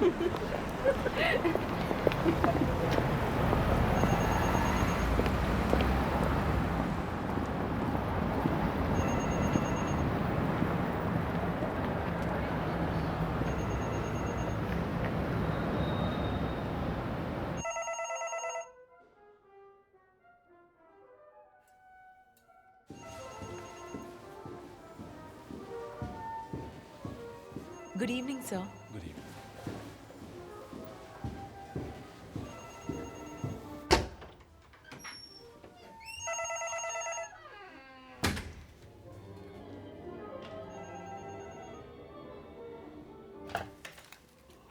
Good evening, sir. Good evening.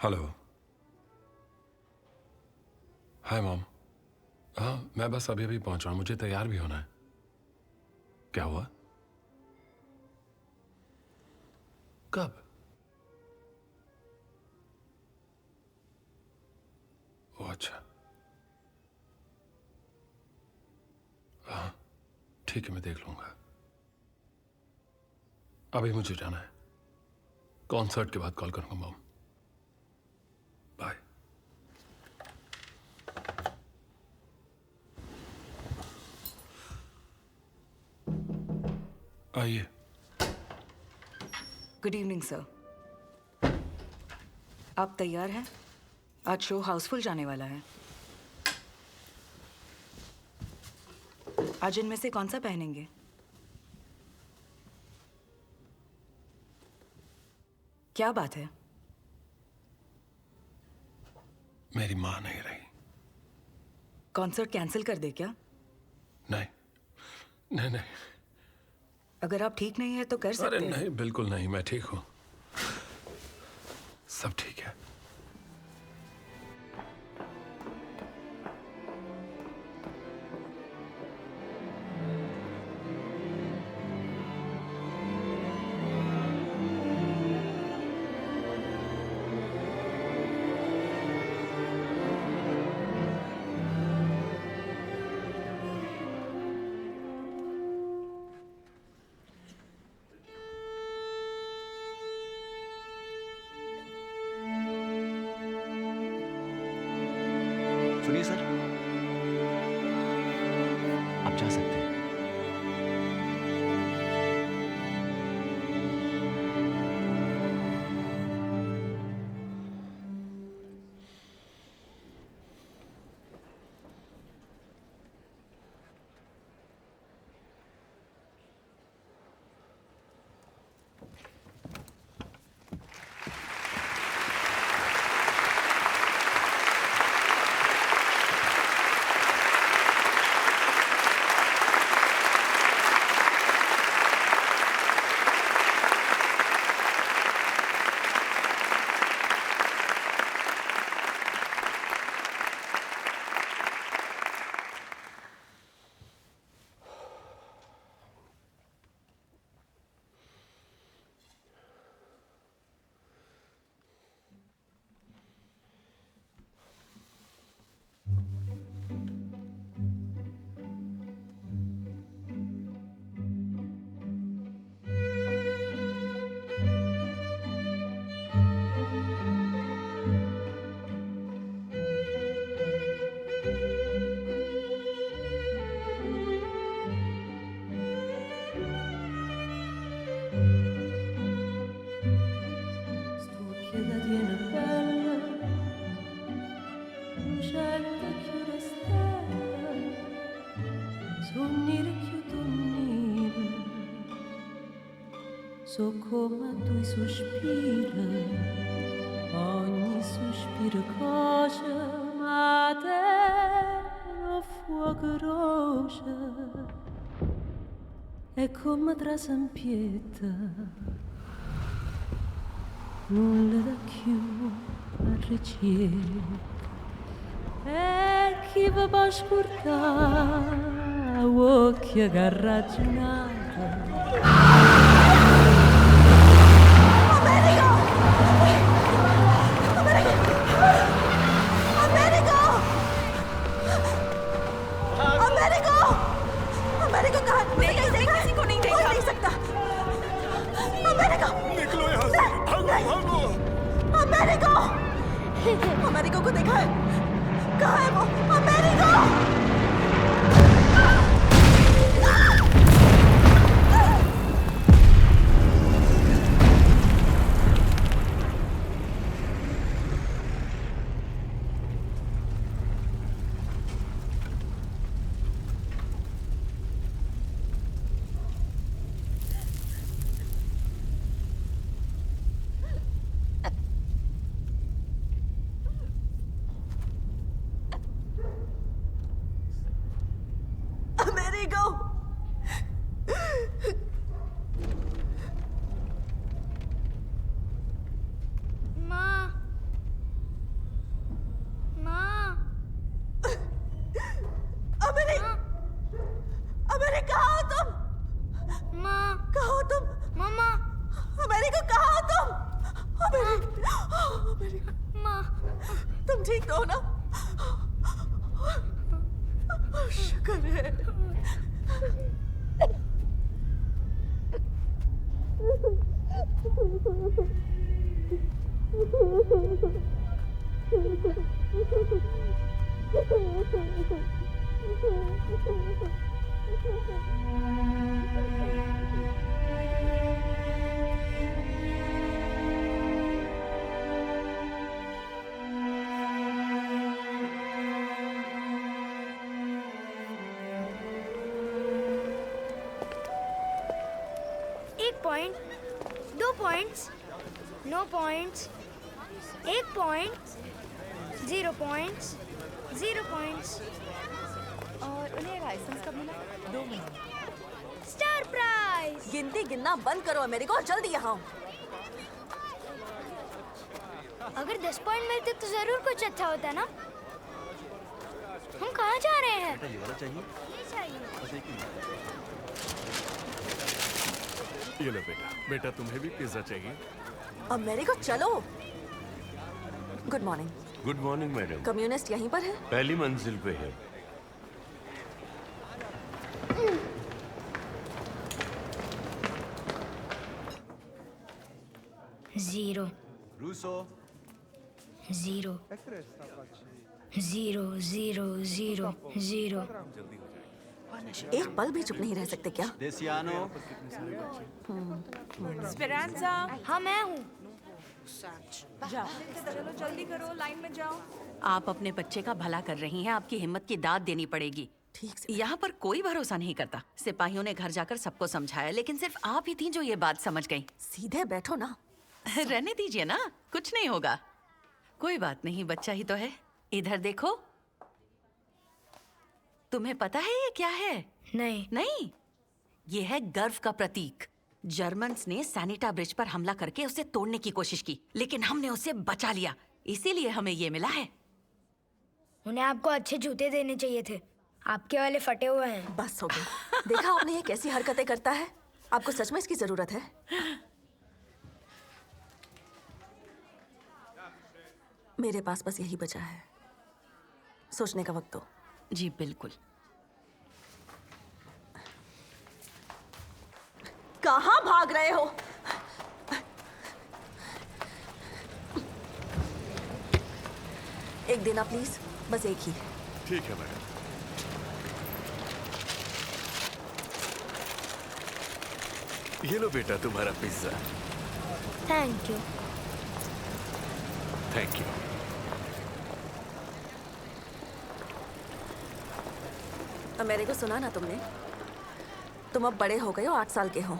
Hello. Hi mom. हाँ, मैं बस अभी पहुंच रहा हूँ, मुझे तैयार भी होना है। क्या हुआ? कब? ओह अच्छा। हाँ ठीक है, मैं देख लूंगा। अभी मुझे जाना है, कॉन्सर्ट के बाद कॉल करूंगा मॉम। बाय। आइए। Good evening sir. आप तैयार हैं? आज शो हाउसफुल जाने वाला है। आज इनमें से कौन सा पहनेंगे? क्या बात है? मेरी माँ नहीं रही। कॉन्सर्ट कैंसिल कर दे क्या? नहीं नहीं नहीं। अगर आप ठीक नहीं है तो कर सकते अरे हैं। नहीं, बिल्कुल नहीं, मैं ठीक हूँ, सब ठीक है। सुनिए सर, आप जा सकते हैं। So come tu sospira, ogni sospiro coce, ma te lo fuoco roce, e come trasampietta, nulla da più a ricevere, e chi va a scurtare, occhio che ragionata. निकलो यहाँ से, भागो भागो। अमेरिको को देखा है? कहाँ है वो? अमेरिको! अमेरिको! माँ, माँ, अमेरिका! अमेरिका कहाँ हो तुम? माँ, कहाँ हो तुम? मामा, अमेरिका कहाँ हो तुम? अमेरिका! अमेरिका! माँ, तुम ठीक तो हो ना? शुक्र है। एक point, 2 points, no points, 1 point, 0 points, 0 points. और उन्हें लाइसेंस कब मिला? 2 महीने। Star prize. गिनती गिनना बंद करो अमेरिको और जल्दी यहाँ आओ। अगर 10 पॉइंट मिलते तो जरूर कुछ अच्छा होता ना। हम कहाँ जा रहे हैं? ये वाला चाहिए? ये चाहिए। बस एक ही। ये लो बेटा तुम्हें भी पिज्जा चाहिए? अमेरिको चलो। Good morning. Good morning madam. Communist यहीं पर है? पहली मंजिल पे है। जीरो, रूसो। 0, 0, 0, 0, 0। एक पल भी चुप नहीं रह सकते क्या? देसियानो। स्पेरांजा, हाँ मैं हूँ। चलो जल्दी करो, लाइन में जाओ। आप अपने बच्चे का भला कर रही हैं, आपकी हिम्मत की दाद देनी पड़ेगी। ठीक से। यहाँ पर कोई भरोसा नहीं करता। सिपाहियों ने घर जाकर सबको समझाया, लेकिन सिर्फ आप ही थी जो ये बात समझ गई। सीधे बैठो ना। रहने दीजिए ना, कुछ नहीं होगा। कोई बात नहीं, बच्चा ही तो है। इधर देखो। तुम्हें पता है ये क्या है? नहीं। नहीं, ये है गर्व का प्रतीक। जर्मन्स ने सैनिटा ब्रिज पर हमला करके उसे तोड़ने की कोशिश की, लेकिन हमने उसे बचा लिया, इसीलिए हमें ये मिला है। उन्हें आपको अच्छे जूते देने चाहिए थे, आपके वाले फटे हुए हैं। बस हो गया। देखा आपने ये कैसी हरकतें करता है? आपको सच में इसकी जरूरत है? मेरे पास बस यही बचा है। सोचने का वक्त दो। जी बिल्कुल। कहाँ भाग रहे हो? एक देना प्लीज, बस एक ही। ठीक है मैडम। ये लो बेटा तुम्हारा pizza. Thank you. Thank you. Americo सुना ना तुमने? तुम अब बड़े हो गए हो, 8 साल के हो,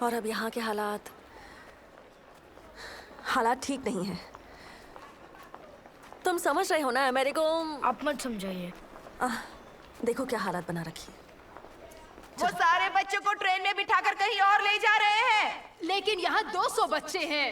और अब यहाँ के हालात ठीक नहीं है। तुम समझ रहे हो ना अमेरिको? आप मत समझाइए। देखो क्या हालात बना रखी है। वो सारे बच्चों को ट्रेन में बिठाकर कहीं और ले जा रहे हैं, लेकिन यहाँ 200 बच्चे हैं।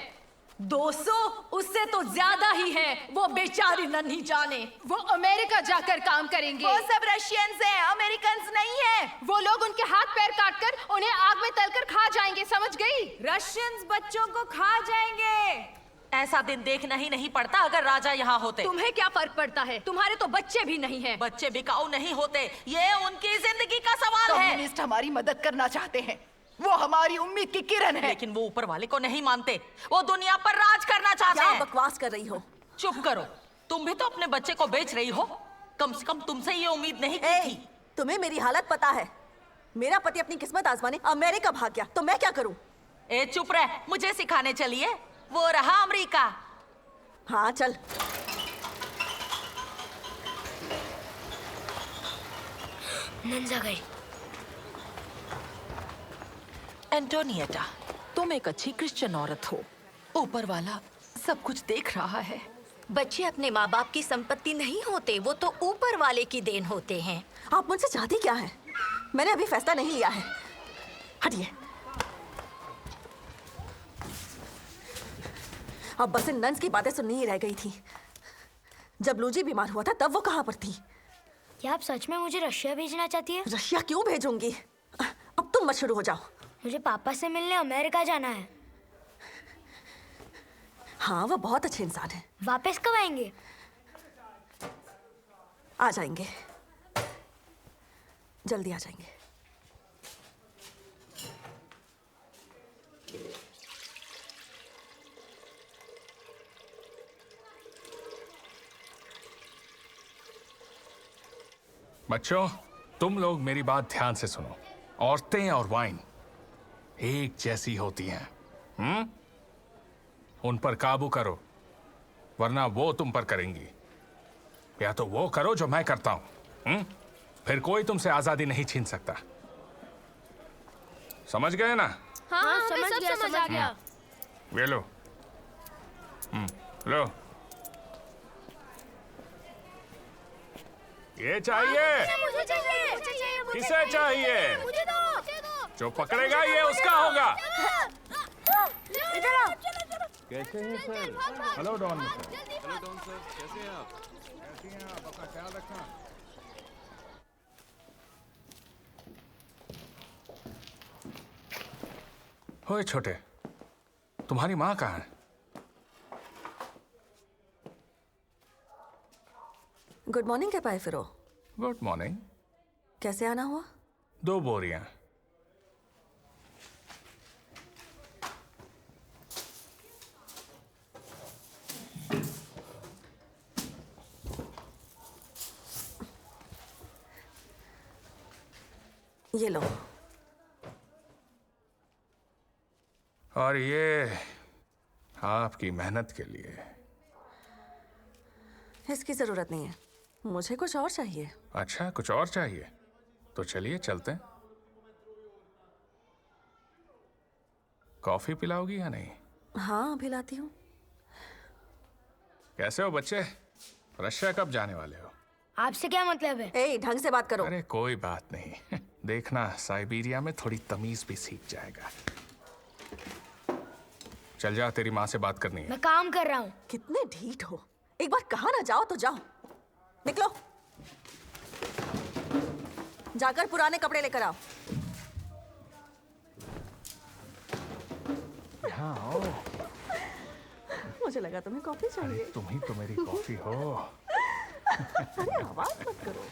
200? उससे तो ज्यादा ही है। वो बेचारी नन्ही जाने, वो अमेरिका जाकर काम करेंगे। वो सब रशियंस हैं, अमेरिकन्स नहीं हैं। वो लोग उनके हाथ पैर काटकर उन्हें आग में तलकर खा जाएंगे, समझ गई? रशियंस बच्चों को खा जाएंगे। ऐसा दिन देखना ही नहीं पड़ता अगर राजा यहाँ होते। तुम्हें क्या फर्क पड़ता है? तुम्हारे तो बच्चे भी नहीं हैं। बच्चे बिकाऊ नहीं होते, ये उनकी जिंदगी का सवाल है। कम्युनिस्ट हमारी मदद करना चाहते हैं। वो हमारी उम्मीद की किरण है। लेकिन वो ऊपर वाले को नहीं मानते, वो दुनिया पर राज करना चाहते क्या हैं। बकवास कर रही हो? चुप करो, तुम भी तो अपने बच्चे को बेच रही हो। कम से कम तुमसे ये उम्मीद नहीं की थी। तुम्हें मेरी हालत पता है। मेरा पति अपनी किस्मत आजमाने अमेरिका भाग गया, तो मैं क्या करूं? ए चुप रह, मुझे सिखाने चलिए। वो रहा अमेरिका। हाँ चल। नंजा गई। एंटोनिएटा, तुम एक अच्छी क्रिश्चियन औरत हो। ऊपर वाला सब कुछ देख रहा है। बच्चे अपने माँ बाप की संपत्ति नहीं होते, वो तो ऊपर वाले की देन होते हैं। आप मुझसे चाहती क्या है? मैंने अभी फैसला नहीं लिया है। हटिए। अब बस इन नन्स की बातें सुननी ही रह गई थी। जब लूजी बीमार हुआ था तब वो कहाँ पर थी? क्या आप सच में मुझे रशिया भेजना चाहती है? रशिया क्यों भेजूंगी? अब तुम मत शुरू हो जाओ। मुझे पापा से मिलने अमेरिका जाना है। हाँ, वो बहुत अच्छे इंसान है। वापस कब आएंगे? आ जाएंगे, जल्दी आ जाएंगे। बच्चों, तुम लोग मेरी बात ध्यान से सुनो। औरतें और वाइन एक जैसी होती हैं। उन पर काबू करो, वरना वो तुम पर करेंगी। या तो वो करो जो मैं करता हूं। फिर कोई तुमसे आजादी नहीं छीन सकता। समझ गए ना? हाँ, समझ गया। ये लो। लो। ये चाहिए? मुझे चाहिए। किसे चाहिए? मुझे दो। जो पकड़ेगा ये उसका होगा। इधर आओ। कैसे हैं sir? Hello Don sir. Hello Don sir, कैसे हैं आप? कैसे हैं आप? अपना ख्याल रखना। ओए छोटे, तुम्हारी माँ कहाँ है? गुड मॉर्निंग के पाए फिरो। Good morning. कैसे आना हुआ? 2 बोरियां। ये लो। और ये आपकी मेहनत के लिए। इसकी जरूरत नहीं है, मुझे कुछ और चाहिए। अच्छा, कुछ और चाहिए? तो चलिए चलते हैं। कॉफी पिलाओगी या नहीं? हाँ, अभी लाती हूँ। कैसे हो बच्चे? रशिया कब जाने वाले हो? आपसे क्या मतलब है? ए, ढंग से बात करो। अरे कोई बात नहीं। देखना, साइबेरिया में थोड़ी तमीज भी सीख जाएगा। चल जा, तेरी माँ से बात करनी है। मैं काम कर रहा हूँ। कितने ढीठ हो। एक बार कहा ना जाओ तो जाओ। निकलो, जाकर पुराने कपड़े लेकर आओ। यहाँ आओ। मुझे लगा तुम्हें कॉफी चाहिए। तुम ही तो मेरी कॉफी हो। अरे आवाज मत करो।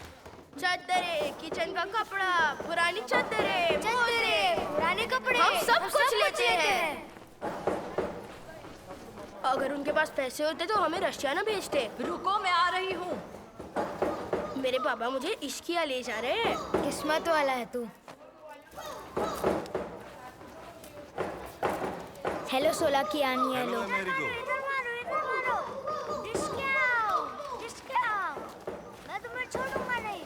चादरें, किचन का कपड़ा, पुरानी चादरें, पुराने कपड़े, हम सब कुछ लेते हैं। अगर उनके पास पैसे होते तो हमें रशिया ना भेजते। रुको, मैं आ रही हूँ। मेरे पापा मुझे इश्किया ले जा रहे हैं। किस्मत वाला है तू। हेलो सोला की आनी। हेलो मेरी को। मैं तुम्हें छोड़ूंगा नहीं।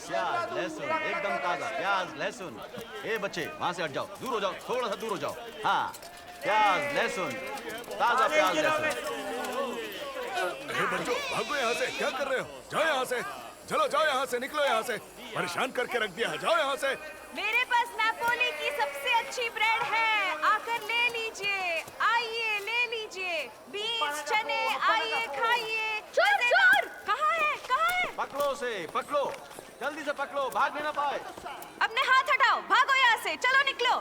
प्याज लहसुन एकदम ताजा। प्याज लहसुन। ए बच्चे, वहां से हट जाओ, दूर हो जाओ, थोड़ा सा दूर हो जाओ। हाँ, प्याज लहसुन, ताजा प्याज लहसुन। अरे बच्चों, भागो यहाँ से। क्या कर रहे हो? जाओ यहाँ से। चलो जाओ यहाँ से, निकलो यहाँ से। परेशान करके रख दिया है, जाओ यहाँ से। मेरे पास नापोली की सबसे अच्छी ब्रेड है, आकर ले लीजिए। आइए ले लीजिए। बीन्स, चने, आइए खाइए। चोर चोर! कहाँ है? कहाँ है? पकड़ो से, पकड़ो, जल्दी से पकड़ो, भाग ना पाए। अपने हाथ हटाओ, भागो यहाँ से, चलो निकलो।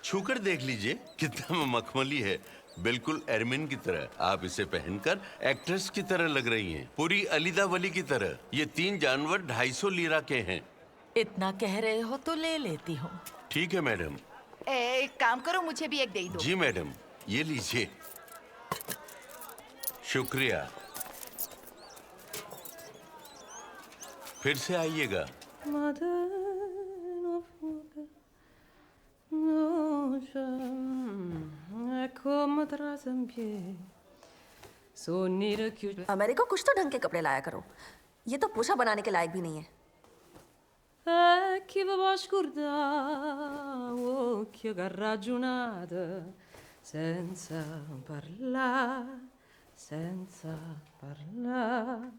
छूकर देख लीजिए कितना मखमली है। बिल्कुल एरमिन की तरह। आप इसे पहनकर एक्ट्रेस की तरह लग रही हैं, पूरी अलीदा वली की तरह। ये 3 जानवर 250 लीरा के हैं। इतना कह रहे हो तो ले लेती हूँ। ठीक है मैडम। एक काम करो, मुझे भी एक दे दो। जी मैडम, ये लीजिए। शुक्रिया, फिर से आइएगा। अमेरिका, कुछ तो ढंग के कपड़े लाया करो। ये तो पूछा बनाने के लायक भी नहीं है। Chi vi può scordare, occhio che ha ragionato, senza parlare, senza parlare.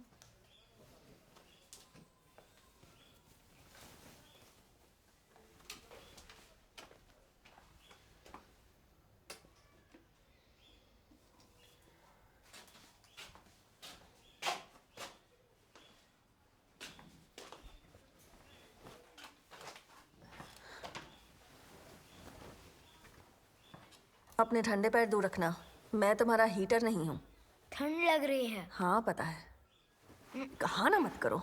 अपने ठंडे पैर दूर रखना। मैं तुम्हारा हीटर नहीं हूँ। ठंड लग रही है। हाँ पता है। कहा ना मत करो।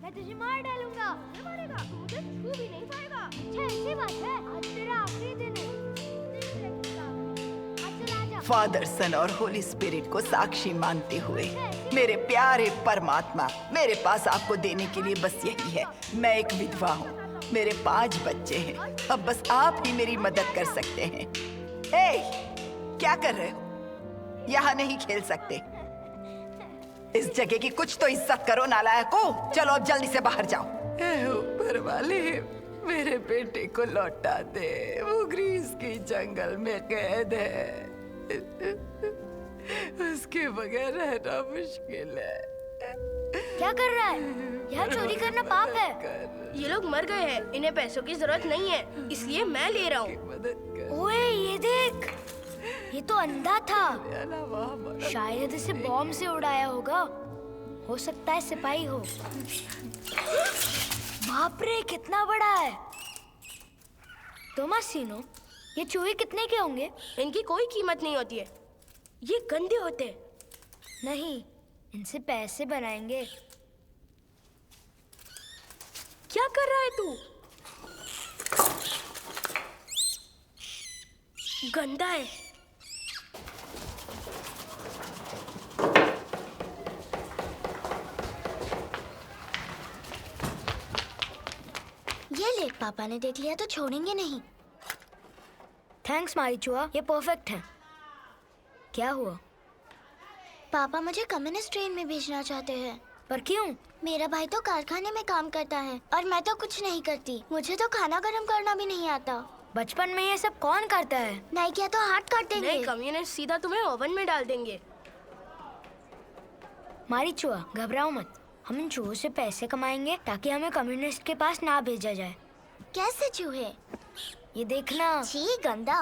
मैं तुझे मार डालूंगा। मारेगा? तू भी नहीं पाएगा। अच्छा ऐसी बात है। आज तेरा आखिरी दिन है। फादर, सन और होली स्पिरिट को साक्षी मानते हुए, मेरे प्यारे परमात्मा, मेरे पास आपको देने के लिए बस यही है। मैं एक विधवा हूँ, मेरे 5 बच्चे हैं। अब बस आप ही मेरी मदद कर सकते हैं। क्या कर रहे हो? यहाँ नहीं खेल सकते। इस जगह की कुछ तो इज्जत करो नालायको। चलो अब जल्दी से बाहर जाओ। ऊपर वाले मेरे बेटे को लौटा दे, वो ग्रीस की जंगल में कैद है। उसके बगैर रहना मुश्किल है। क्या कर रहा है? यहाँ चोरी करना पाप है। ये लोग मर गए हैं, इन्हें पैसों की जरूरत नहीं है, इसलिए मैं ले रहा हूँ। ओए ये देख, ये तो अंधा था। शायद इसे बॉम्ब से उड़ाया होगा। हो सकता है सिपाही हो। बाप रे, कितना बड़ा है। तोमासिनो, ये चूहे कितने के होंगे? इनकी कोई कीमत नहीं होती है, ये गंदे होते हैं। नहीं, इनसे पैसे बनाएंगे। क्या कर रहा है तू? गंदा है। ये ले, पापा ने देख लिया तो छोड़ेंगे नहीं। थैंक्स मारीचुआ, ये परफेक्ट है। क्या हुआ? पापा मुझे कम्युनिस्ट ट्रेन में भेजना चाहते हैं। पर क्यों? मेरा भाई तो कारखाने में काम करता है और मैं तो कुछ नहीं करती। मुझे तो खाना गर्म करना भी नहीं आता। बचपन में ये सब कौन करता है? नहीं किया तो हाथ काट देंगे। नहीं, कम्युनिस्ट सीधा तुम्हें ओवन में डाल देंगे। मारीचुआ, घबराओ मत। हम इन चूहों से पैसे कमाएंगे ताकि हमें कम्युनिस्ट के पास ना भेजा जाए। कैसे चूहे? ये देखना। छी गंदा।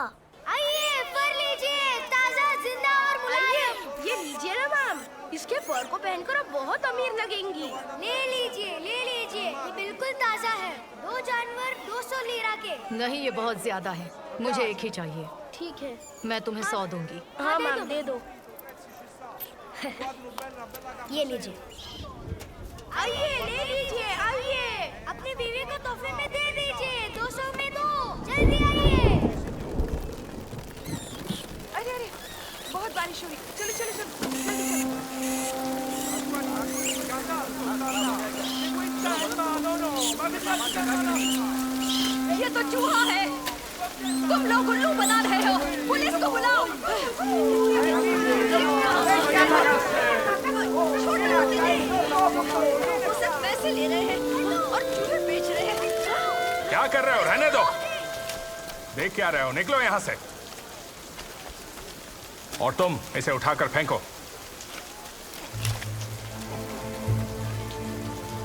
आइए, फर लीजिए, ताजा, जिंदा और मुलायम। ये लीजिए ना मैम, इसके फर को पहनकर आप बहुत अमीर लगेंगी। ले लीजिए, ले लीजिए, ये बिल्कुल ताजा है। 2 जानवर 200 लीरा के। नहीं, ये बहुत ज्यादा है, मुझे एक ही चाहिए। ठीक है, मैं तुम्हें 100 दूंगी। हाँ मैम, दे दो। ये लीजिए। आइए, ले लीजिए, आइए। अपनी बीवी को तोहफे में दे दीजिए। 200 में दो, जल्दी आइए। अरे अरे, बहुत बारिश हो रही। चलो चलो चलो, जल्दी चलो। ये तो चूहा है। तुम लोग उल्लू बना रहे हो। पुलिस को बुलाओ। वो सब पैसे ले रहे हैं और चूहे बेच रहे हैं। क्या कर रहे हो? रहने दो। देख क्या रहे हो? निकलो यहाँ से। और तुम इसे उठाकर फेंको।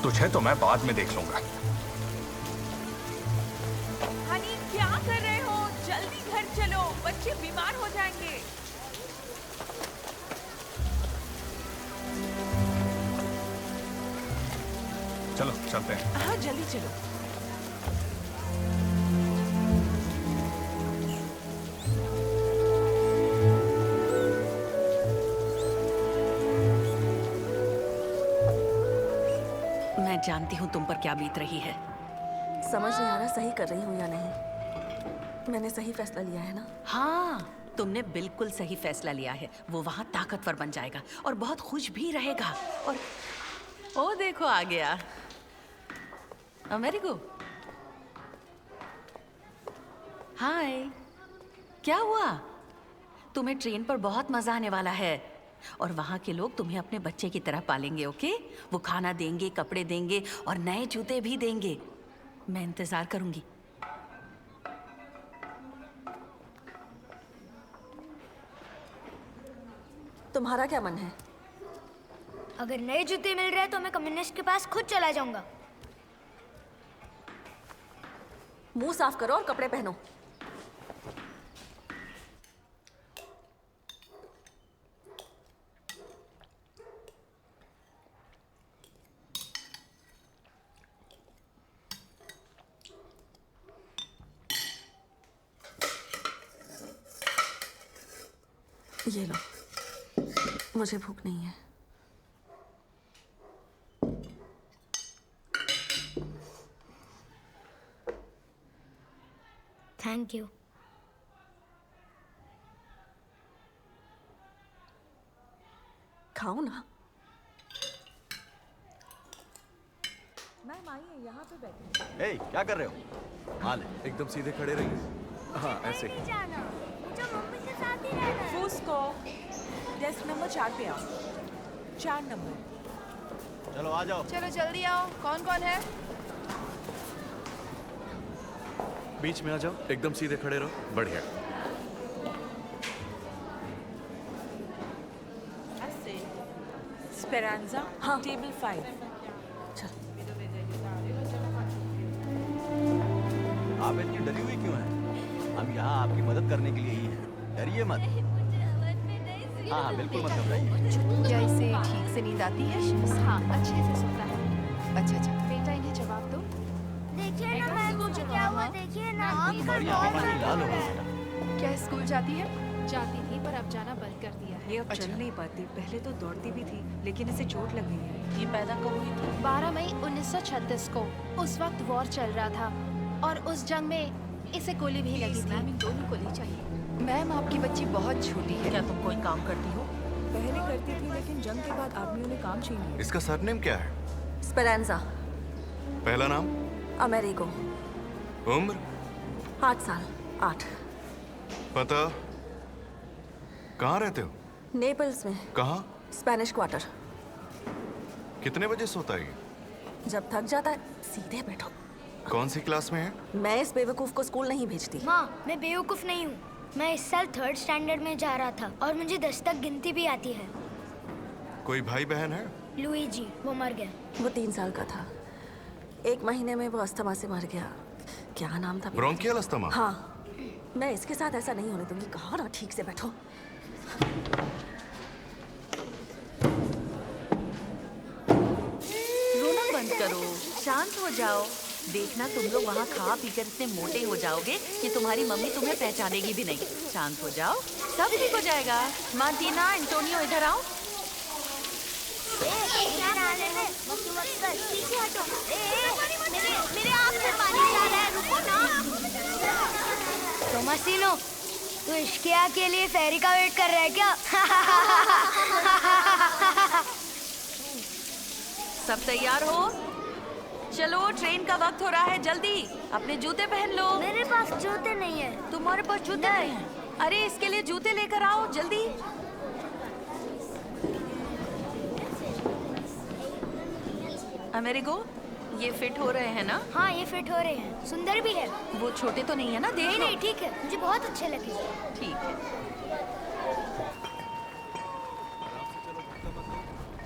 तुझे तो मैं बाद में देख लूंगा। बच्चे बीमार हो जाएंगे। चलो चलते हैं। हाँ जल्दी चलो। मैं जानती हूँ तुम पर क्या बीत रही है। समझ नहीं आ रहा सही कर रही हूँ या नहीं। मैंने सही फैसला लिया है ना? हाँ, तुमने बिल्कुल सही फैसला लिया है। वो वहाँ ताकतवर बन जाएगा और बहुत खुश भी रहेगा। और ओ देखो आ गया अमेरिको। हाय, क्या हुआ? तुम्हें ट्रेन पर बहुत मजा आने वाला है और वहाँ के लोग तुम्हें अपने बच्चे की तरह पालेंगे। ओके, वो खाना देंगे, कपड़े देंगे और नए जूते भी देंगे। मैं इंतजार करूंगी। तुम्हारा क्या मन है? अगर नए जूते मिल रहे हैं तो मैं कम्युनिस्ट के पास खुद चला जाऊंगा। मुंह साफ करो और कपड़े पहनो। ये लो, मुझे भूख नहीं है। Thank you. खाओ ना। मैम आइए, यहाँ पे बैठिए। ए, क्या कर रहे हो? हाँ ले। एकदम सीधे खड़े रहिए। हाँ ऐसे ही। फूसको, डेस्क नंबर 4 पे आओ। 4 नंबर। चलो आ जाओ। चलो जल्दी आओ। कौन कौन है? बीच में आ जाओ, एकदम सीधे खड़े रहो। बढ़िया। स्पेरांजा, हाँ। टेबल 5। आप इतनी डरी हुई क्यों हैं? हम यहाँ आपकी मदद करने के लिए ही हैं। डरिए मत। हाँ हाँ बिल्कुल मत घबराइए। क्या इसे ठीक से नींद आती है? हाँ, अच्छे से सोता है। अच्छा, बेटा इन्हें जवाब दो। देखिए ना मैम, मुझे क्या हुआ? देखिए ना। हमारी आंखें बड़ी लाल हो गई। क्या स्कूल जाती है? जाती थी पर अब जाना बंद कर दिया है। ये अब चल नहीं पाती। पहले तो दौड़ती भी थी, लेकिन इसे चोट लग गई है। ये पैदा कब हुई थी? 12 मई 1936 को। उस वक्त वॉर चल रहा था और उस जंग में इसे गोली भी लगी थी। इन दोनों को ले चाहिए। मैम आपकी बच्ची बहुत छोटी है। क्या तुम कोई काम करती हो? पहले करती थी, लेकिन जंग के बाद आदमियों ने काम छीन लिया। इसका सरनेम क्या है? स्पेरांजा। पहला नाम? अमेरिको। उम्र? 8 साल। 8। पता? कहाँ रहते हो? नेपल्स में। कहाँ? Spanish quarter. कितने बजे सोता है ये? जब थक जाता है सीधे बैठो। कौन सी क्लास में है? मैं इस बेवकूफ को स्कूल नहीं भेजती। माँ, मैं बेवकूफ नहीं हूँ। मैं इस साल 3rd स्टैंडर्ड में जा रहा था और मुझे 10 तक गिनती भी आती है। कोई भाई बहन है? लुईजी, वो मर गया। वो 3 साल का था। 1 महीने में वो अस्थमा से मर गया। क्या नाम था? Bronchial asthma? हाँ। मैं इसके साथ ऐसा नहीं होने दूंगी। कहा ना ठीक से बैठो। रोना बंद करो, शांत हो जाओ। देखना तुम लोग वहाँ खा पीकर इतने मोटे हो जाओगे कि तुम्हारी मम्मी तुम्हें पहचानेगी भी नहीं। शांत हो जाओ, सब ठीक हो जाएगा। मार्टिना, एंटोनियो इधर आओ। मेरे आँख से पानी आ रहा है, रुको ना। तोमासिनो, तू इश्किया के लिए फेरी का वेट कर रहा है क्या? सब तैयार हो? चलो, ट्रेन का वक्त हो रहा है। जल्दी अपने जूते पहन लो। मेरे पास जूते नहीं है। तुम्हारे पास जूते नहीं हैं? अरे इसके लिए जूते लेकर आओ जल्दी। अमेरिको, ये फिट हो रहे हैं ना? हाँ, ये फिट हो रहे हैं। सुंदर भी है। वो छोटे तो नहीं है ना? देख लो। नहीं, ठीक है। मुझे बहुत अच्छे लगे। ठीक है।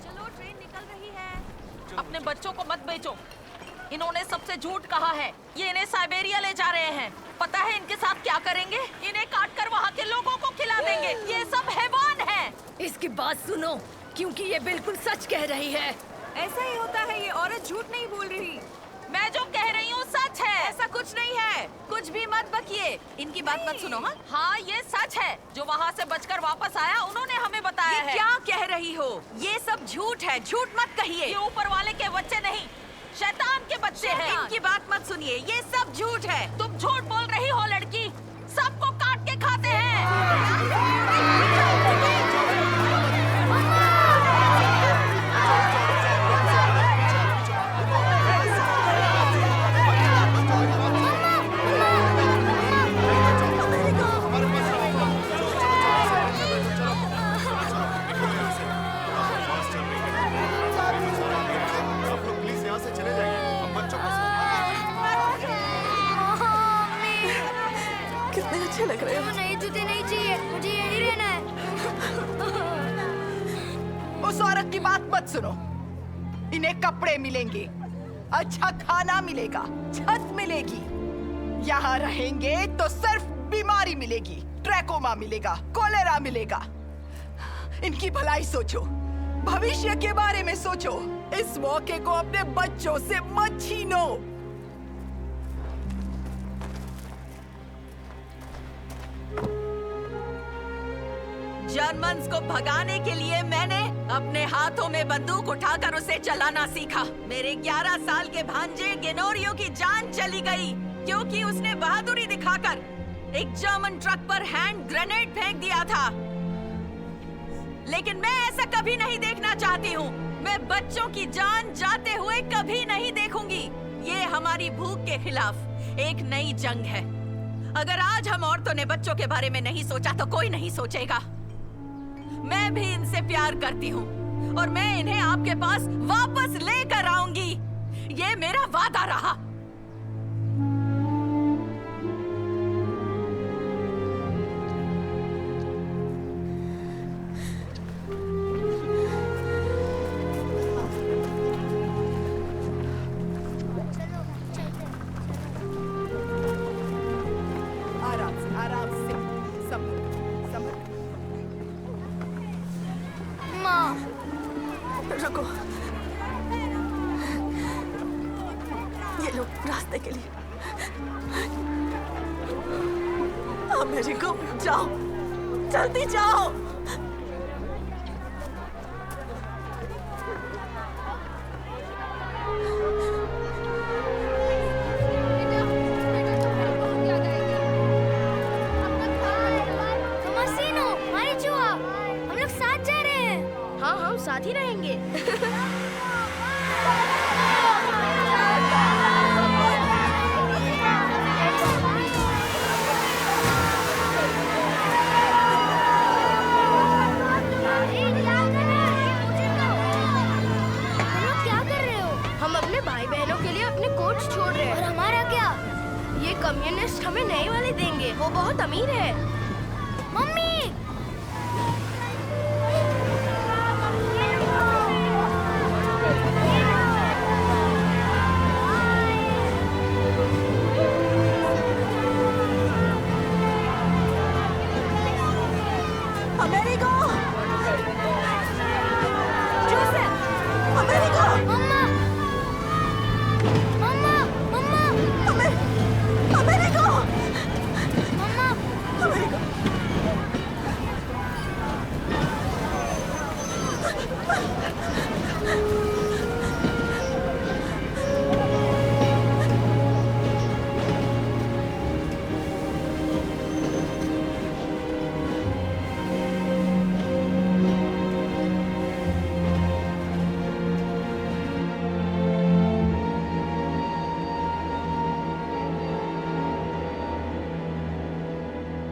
चलो, ट्रेन निकल रही है। अपने बच्चों को मत बेचो। इन्होंने सबसे झूठ कहा है। ये इन्हें साइबेरिया ले जा रहे हैं। पता है इनके साथ क्या करेंगे? इन्हें काट कर वहाँ के लोग इसकी बात सुनो, क्योंकि ये बिल्कुल सच कह रही है। ऐसा ही होता है, ये औरत झूठ नहीं बोल रही। मैं जो कह रही हूँ सच है। ऐसा कुछ नहीं है। कुछ भी मत बकिए। इनकी बात मत सुनो। हाँ ये सच है। जो वहाँ से बचकर वापस आया उन्होंने हमें बताया है। क्या कह रही हो? ये सब झूठ है, झूठ मत कहिए। ये ऊपर वाले के बच्चे नहीं, शैतान के बच्चे हैं। इनकी बात मत सुनिए, ये सब झूठ है। तुम झूठ बोल रही हो लड़की। सबको काट के खाते हैं। कितने अच्छे लग रहे हो। नए जूते नहीं चाहिए, मुझे यहीं रहना है। उस औरत की बात मत सुनो। इन्हें कपड़े मिलेंगे, अच्छा खाना मिलेगा, छत मिलेगी। यहाँ रहेंगे तो सिर्फ बीमारी मिलेगी, ट्रैकोमा मिलेगा, कोलेरा मिलेगा। इनकी भलाई सोचो, भविष्य के बारे में सोचो। इस मौके को अपने बच्चों से मत छीनो। जर्मन्स को भगाने के लिए मैंने अपने हाथों में बंदूक उठाकर उसे चलाना सीखा। मेरे 11 साल के भांजे गेनोरियो की जान चली गई क्योंकि उसने बहादुरी दिखाकर एक जर्मन ट्रक पर हैंड ग्रेनेड फेंक दिया था। लेकिन मैं ऐसा कभी नहीं देखना चाहती हूँ। मैं बच्चों की जान जाते हुए कभी नहीं देखूंगी। ये हमारी भूख के खिलाफ एक नई जंग है। अगर आज हम औरतों ने बच्चों के बारे में नहीं सोचा तो कोई नहीं सोचेगा। मैं भी इनसे प्यार करती हूँ और मैं इन्हें आपके पास वापस लेकर आऊंगी। ये मेरा वादा रहा। आराम से संभल संभल। रुको, ये लो रास्ते के लिए। अमेरिको जाओ, जल्दी जाओ। हम लोग साथ जा रहे हैं। हाँ हम साथ ही रहेंगे। हम अपने भाई बहनों के लिए अपने कोट्स छोड़ रहे हैं। और हमारा क्या? ये कम्युनिस्ट हमें नए वाले देंगे। वो बहुत अमीर है। मम्मी! अमेरिको! जोसेफ! अमेरिको! मम्मा! मम्मा! मम्मा! अमेरिको! मम्मा! अमेरिको!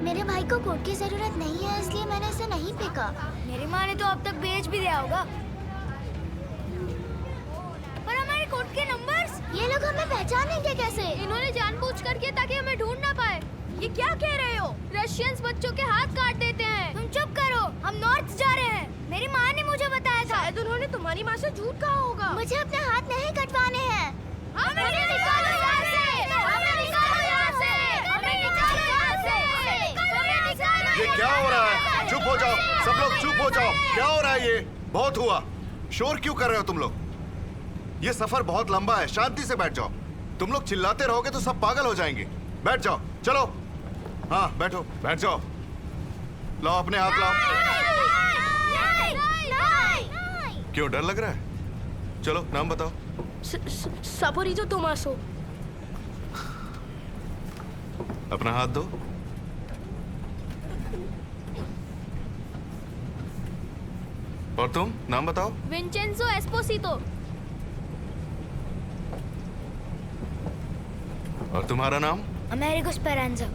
मेरे भाई को कोट की जरूरत नहीं है, इसलिए मैंने इसे नहीं फेंका। मेरी माँ ने तो अब तक बेच भी दिया होगा। पर हमारे कोट के नंबर्स? ये लोग हमें पहचानेंगे कैसे? इन्होंने जानबूझकर किया ताकि हमें ढूंढ ना पाए। ये क्या कह रहे हो? रशियंस बच्चों के हाथ काट देते हैं। तुम चुप करो, हम नॉर्थ जा रहे हैं। मेरी माँ ने मुझे बताया था। शायद उन्होंने तुम्हारी माँ से झूठ कहा होगा। मुझे अपने हाथ नहीं कटवाने हैं। हमें निकालो यहाँ से! हमें निकालो यहाँ से! हमें निकालो यहाँ से! ये क्या हो रहा है? चुप हो जाओ, सब लोग चुप हो जाओ। क्या हो रहा है ये? बहुत हुआ। शोर क्यों कर रहे हो तुम लोग? ये सफर बहुत लंबा है, शांति से बैठ जाओ। तुम लोग चिल्लाते रहोगे तो सब पागल हो जाएंगे। बैठ जाओ, चलो। हाँ बैठो, बैठ जाओ। लाओ अपने हाथ लाओ। क्यों डर लग रहा है? चलो नाम बताओ। सापोरिजो टोमासो। अपना हाथ दो। और तुम नाम बताओ। विंचेंजो एस्पोसितो। और तुम्हारा नाम? अमेरिको स्पेरांजा।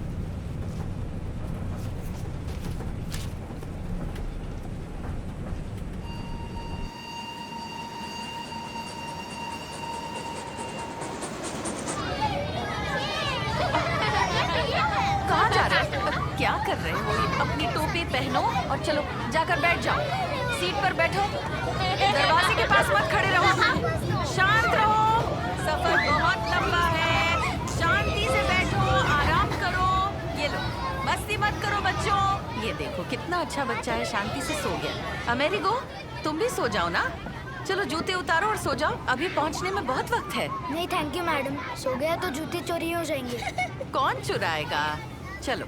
कहाँ जा रहे हो? क्या कर रहे हो? अपनी टोपी पहनो और चलो जाकर बैठ जाओ। सीट पर बैठो। दरवाजे के पास मत खड़े रहो। शांत रहो। सफर बहुत लंबा है। शांति से बैठो, आराम करो। ये लो, मस्ती मत करो बच्चों। ये देखो कितना अच्छा बच्चा है, शांति से सो गया। अमेरिको, तुम भी सो जाओ ना। चलो जूते उतारो और सो जाओ, अभी पहुंचने में बहुत वक्त है। नहीं थैंक यू मैडम, सो गया तो जूते चोरी हो जाएंगे। कौन चुराएगा? चलो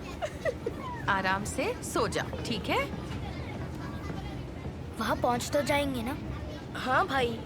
आराम से सो जाओ, ठीक है? वहाँ पहुँच तो जाएंगे ना? हाँ भाई।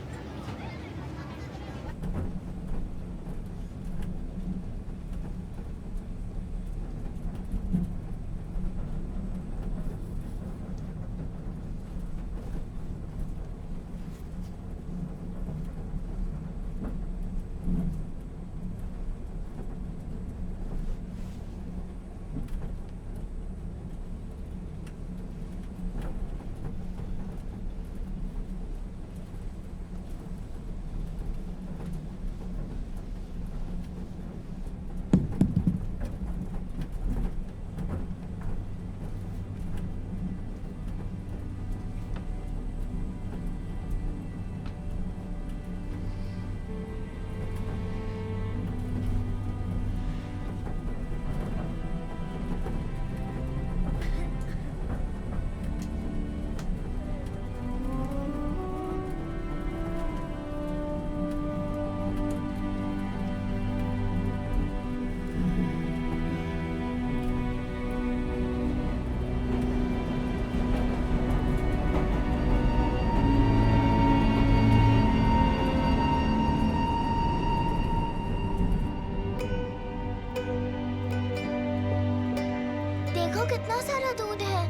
देखो कितना सारा दूध है।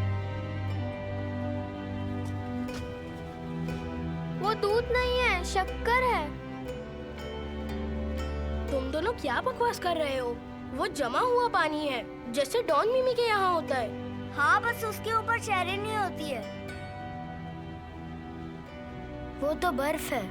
वो दूध नहीं है, शक्कर है। तुम दोनों क्या बकवास कर रहे हो? वो जमा हुआ पानी है, जैसे डॉन मिमी के यहाँ होता है। हाँ बस उसके ऊपर शहरी नहीं होती है। वो तो बर्फ है।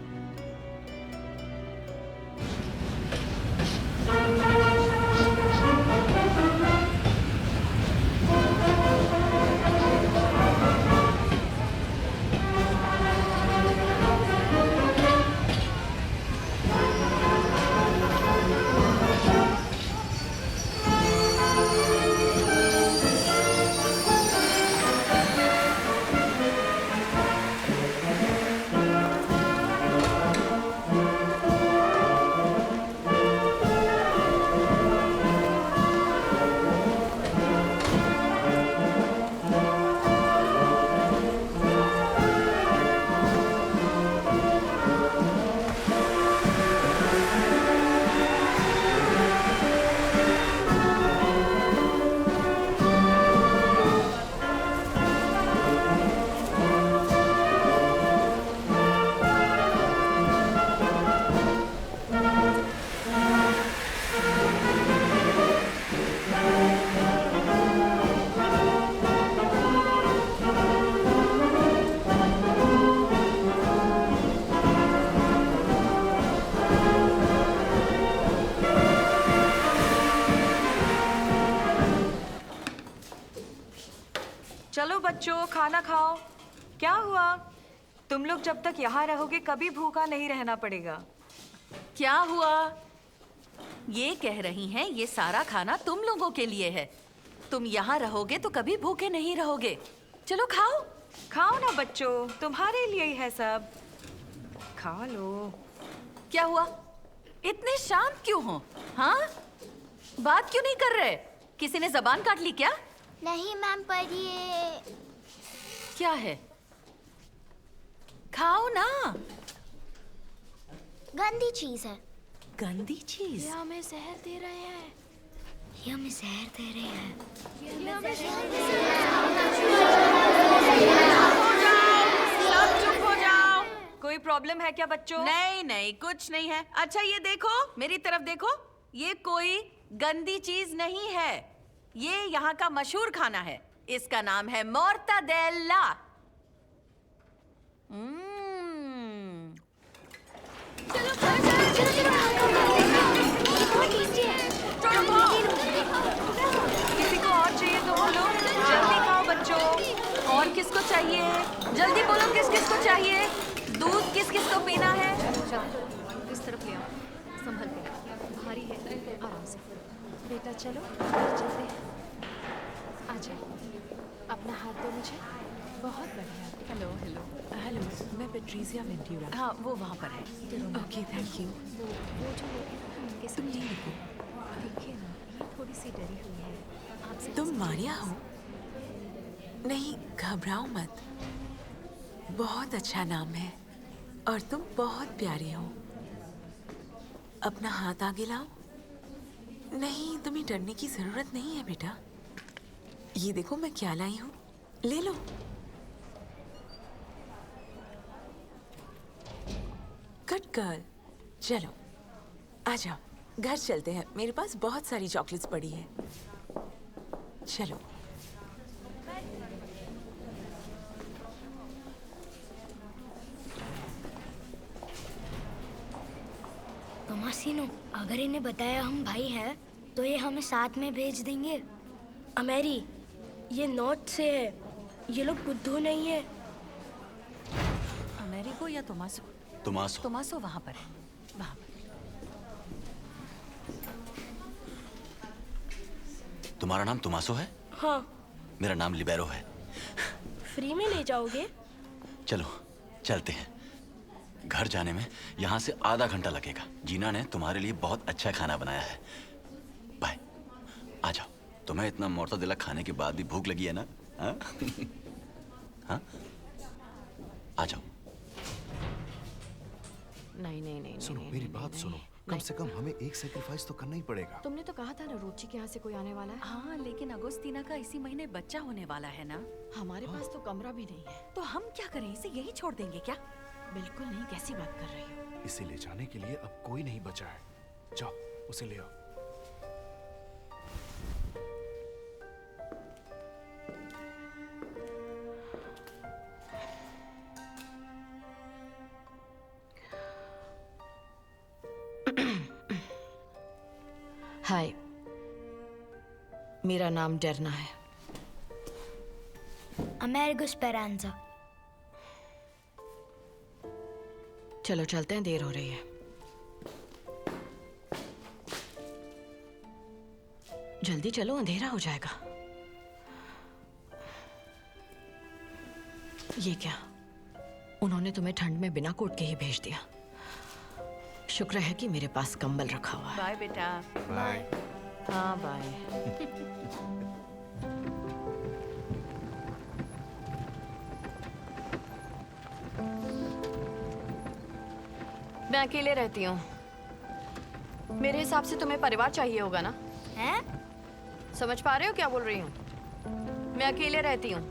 चलो बच्चों खाना खाओ। क्या हुआ? तुम लोग जब तक यहाँ रहोगे कभी भूखा नहीं रहना पड़ेगा। क्या हुआ? ये कह रही हैं ये सारा खाना तुम लोगों के लिए है। तुम यहाँ रहोगे तो कभी भूखे नहीं रहोगे। चलो खाओ। खाओ ना बच्चों, तुम्हारे लिए ही है सब। खा लो। क्या हुआ? इतने शांत क्यों हो? हाँ, बात क्यों नहीं कर रहे? किसी ने जबान काट ली क्या? नहीं मैम, पर ये क्या है? खाओ ना। गंदी चीज है। गंदी चीज? ये हमें जहर दे रहे हैं। ये हमें जहर दे रहे हैं। सब चुप हो जाओ। कोई प्रॉब्लम है क्या बच्चों? नहीं नहीं, कुछ नहीं है। अच्छा ये देखो, मेरी तरफ देखो। ये कोई गंदी चीज नहीं है। ये यहाँ का मशहूर खाना है। इसका नाम है मोर्टादेला। किसी को और चाहिए तो बोलो। जल्दी खाओ बच्चों। और किसको चाहिए? जल्दी बोलो, किस किस को चाहिए? दूध किस किस को पीना है? इस तरफ ले आओ, संभल के, भारी है, आराम से। बेटा चलो, चलते हैं। आ जाओ, अपना हाथ दो मुझे। बहुत बढ़िया। हेलो हेलो हेलो, मैं पेट्रिसिया वेंटूरा। हाँ, वो वहाँ पर है। Okay, thank you. वो जो लोग हैं उनके साथ देखिए ना, ये थोड़ी सी डरी हुई है आपसे। तुम मारिया हो? नहीं, घबराओ मत। बहुत अच्छा नाम है और तुम बहुत प्यारी हो। अपना हाथ आगे लाओ। नहीं, तुम्हें डरने की जरूरत नहीं है बेटा। ये देखो मैं क्या लाई हूँ, ले लो। Good girl. चलो आ जाओ, घर चलते हैं। मेरे पास बहुत सारी चॉकलेट्स पड़ी है। चलो। तोमासिनो, अगर इन्हें बताया हम भाई हैं, तो ये हमें साथ में भेज देंगे। अमेरी, ये नॉर्थ से है। ये लोग बुद्धू नहीं है। अमेरिको या तोमासो? तोमासो। तोमासो वहाँ पर है, वहाँ पर। तुम्हारा नाम तोमासो है? हाँ। मेरा नाम लिबेरो है। फ्री में ले जाओगे? चलो चलते हैं। घर जाने में यहाँ से आधा घंटा लगेगा। जीना ने तुम्हारे लिए बहुत अच्छा खाना बनाया है। बाय। आ जाओ। तुम्हें इतना मोर्टादेला खाने के बाद भी भूख लगी है ना? हाँ? हाँ? आ जाओ। नहीं नहीं नहीं सुनो, मेरी बात सुनो। कम से कम हमें एक सेक्रीफाइस तो करना ही पड़ेगा। तुमने तो कहा था ना रुचि के यहाँ से कोई आने वाला है। हाँ, लेकिन अगोस्तीना का इसी महीने बच्चा होने वाला है ना। हमारे पास तो कमरा भी नहीं है। तो हम क्या करें? इसे यही छोड़ देंगे क्या? बिल्कुल नहीं, कैसी बात कर रही हो? इसे ले जाने के लिए अब कोई नहीं बचा है। जाओ, उसे ले आओ। हाय, मेरा नाम डरना है। अमेरिको स्पेरांजा। चलो चलते हैं, देर हो रही है। जल्दी चलो, अंधेरा हो जाएगा। ये क्या, उन्होंने तुम्हें ठंड में बिना कोट के ही भेज दिया। शुक्र है कि मेरे पास कंबल रखा हुआ है। बाय बेटा। बाय। हाँ बाय। मैं अकेले रहती हूँ। मेरे हिसाब से तुम्हें परिवार चाहिए होगा ना? हैं? समझ पा रहे हो क्या बोल रही हूँ? मैं अकेले रहती हूँ।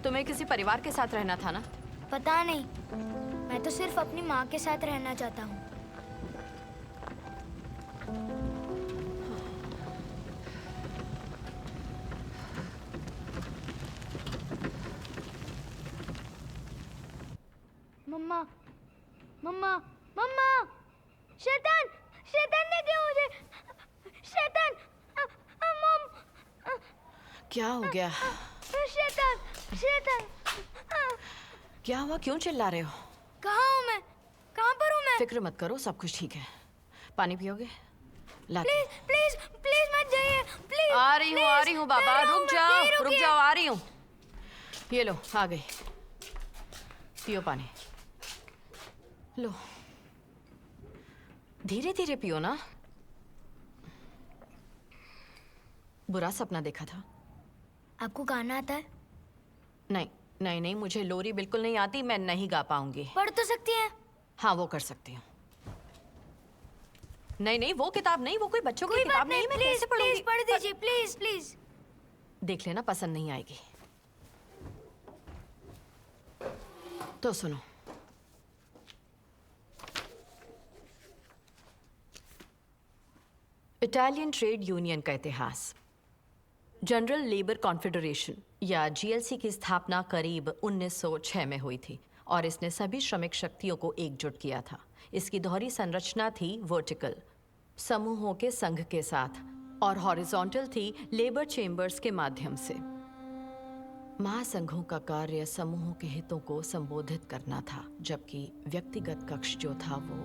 तुम्हें किसी परिवार के साथ रहना था ना? पता नहीं, मैं तो सिर्फ अपनी माँ के साथ रहना चाहता हूँ। मम्मा, मम्मा, मम्मा! शैतान! शैतान ने क्या मुझे? शैतान! मम! क्या हो गया? शैतान! शैतान! क्या हुआ? क्यों चिल्ला रहे हो? कहाँ हूँ मैं? कहाँ पर हूँ मैं? फिक्र मत करो, सब कुछ ठीक है। पानी पियोगे? लाती प्लीज, प्लीज, प्लीज मत जाइए, प्लीज। आ रही हूँ बाबा, रुक जाओ, आ रही हूँ। ये लो, आ गई। पियो पानी। लो, धीरे धीरे पियो ना। बुरा सपना देखा था? आपको गाना आता है? नहीं नहीं नहीं, मुझे लोरी बिल्कुल नहीं आती, मैं नहीं गा पाऊंगी। पढ़ तो सकती हैं? हाँ, वो कर सकती हूँ। नहीं नहीं, वो किताब नहीं, वो कोई बच्चों की किताब नहीं, मैं कैसे पढ़ूंगी? प्लीज पढ़ दीजिए, प्लीज प्लीज। देख लेना, पसंद नहीं आएगी। तो सुनो, इटालियन ट्रेड यूनियन का इतिहास। जनरल लेबर कॉन्फेडरेशन या जीएलसी की स्थापना करीब 1906 में हुई थी और इसने सभी श्रमिक शक्तियों को एकजुट किया था। इसकी दोहरी संरचना थी वर्टिकल, समूहों के संघ के साथ, और हॉरिजॉन्टल थी लेबर चेम्बर्स के माध्यम से। महासंघों का कार्य समूहों के हितों को संबोधित करना था, जबकि व्यक्तिगत कक्ष जो था वो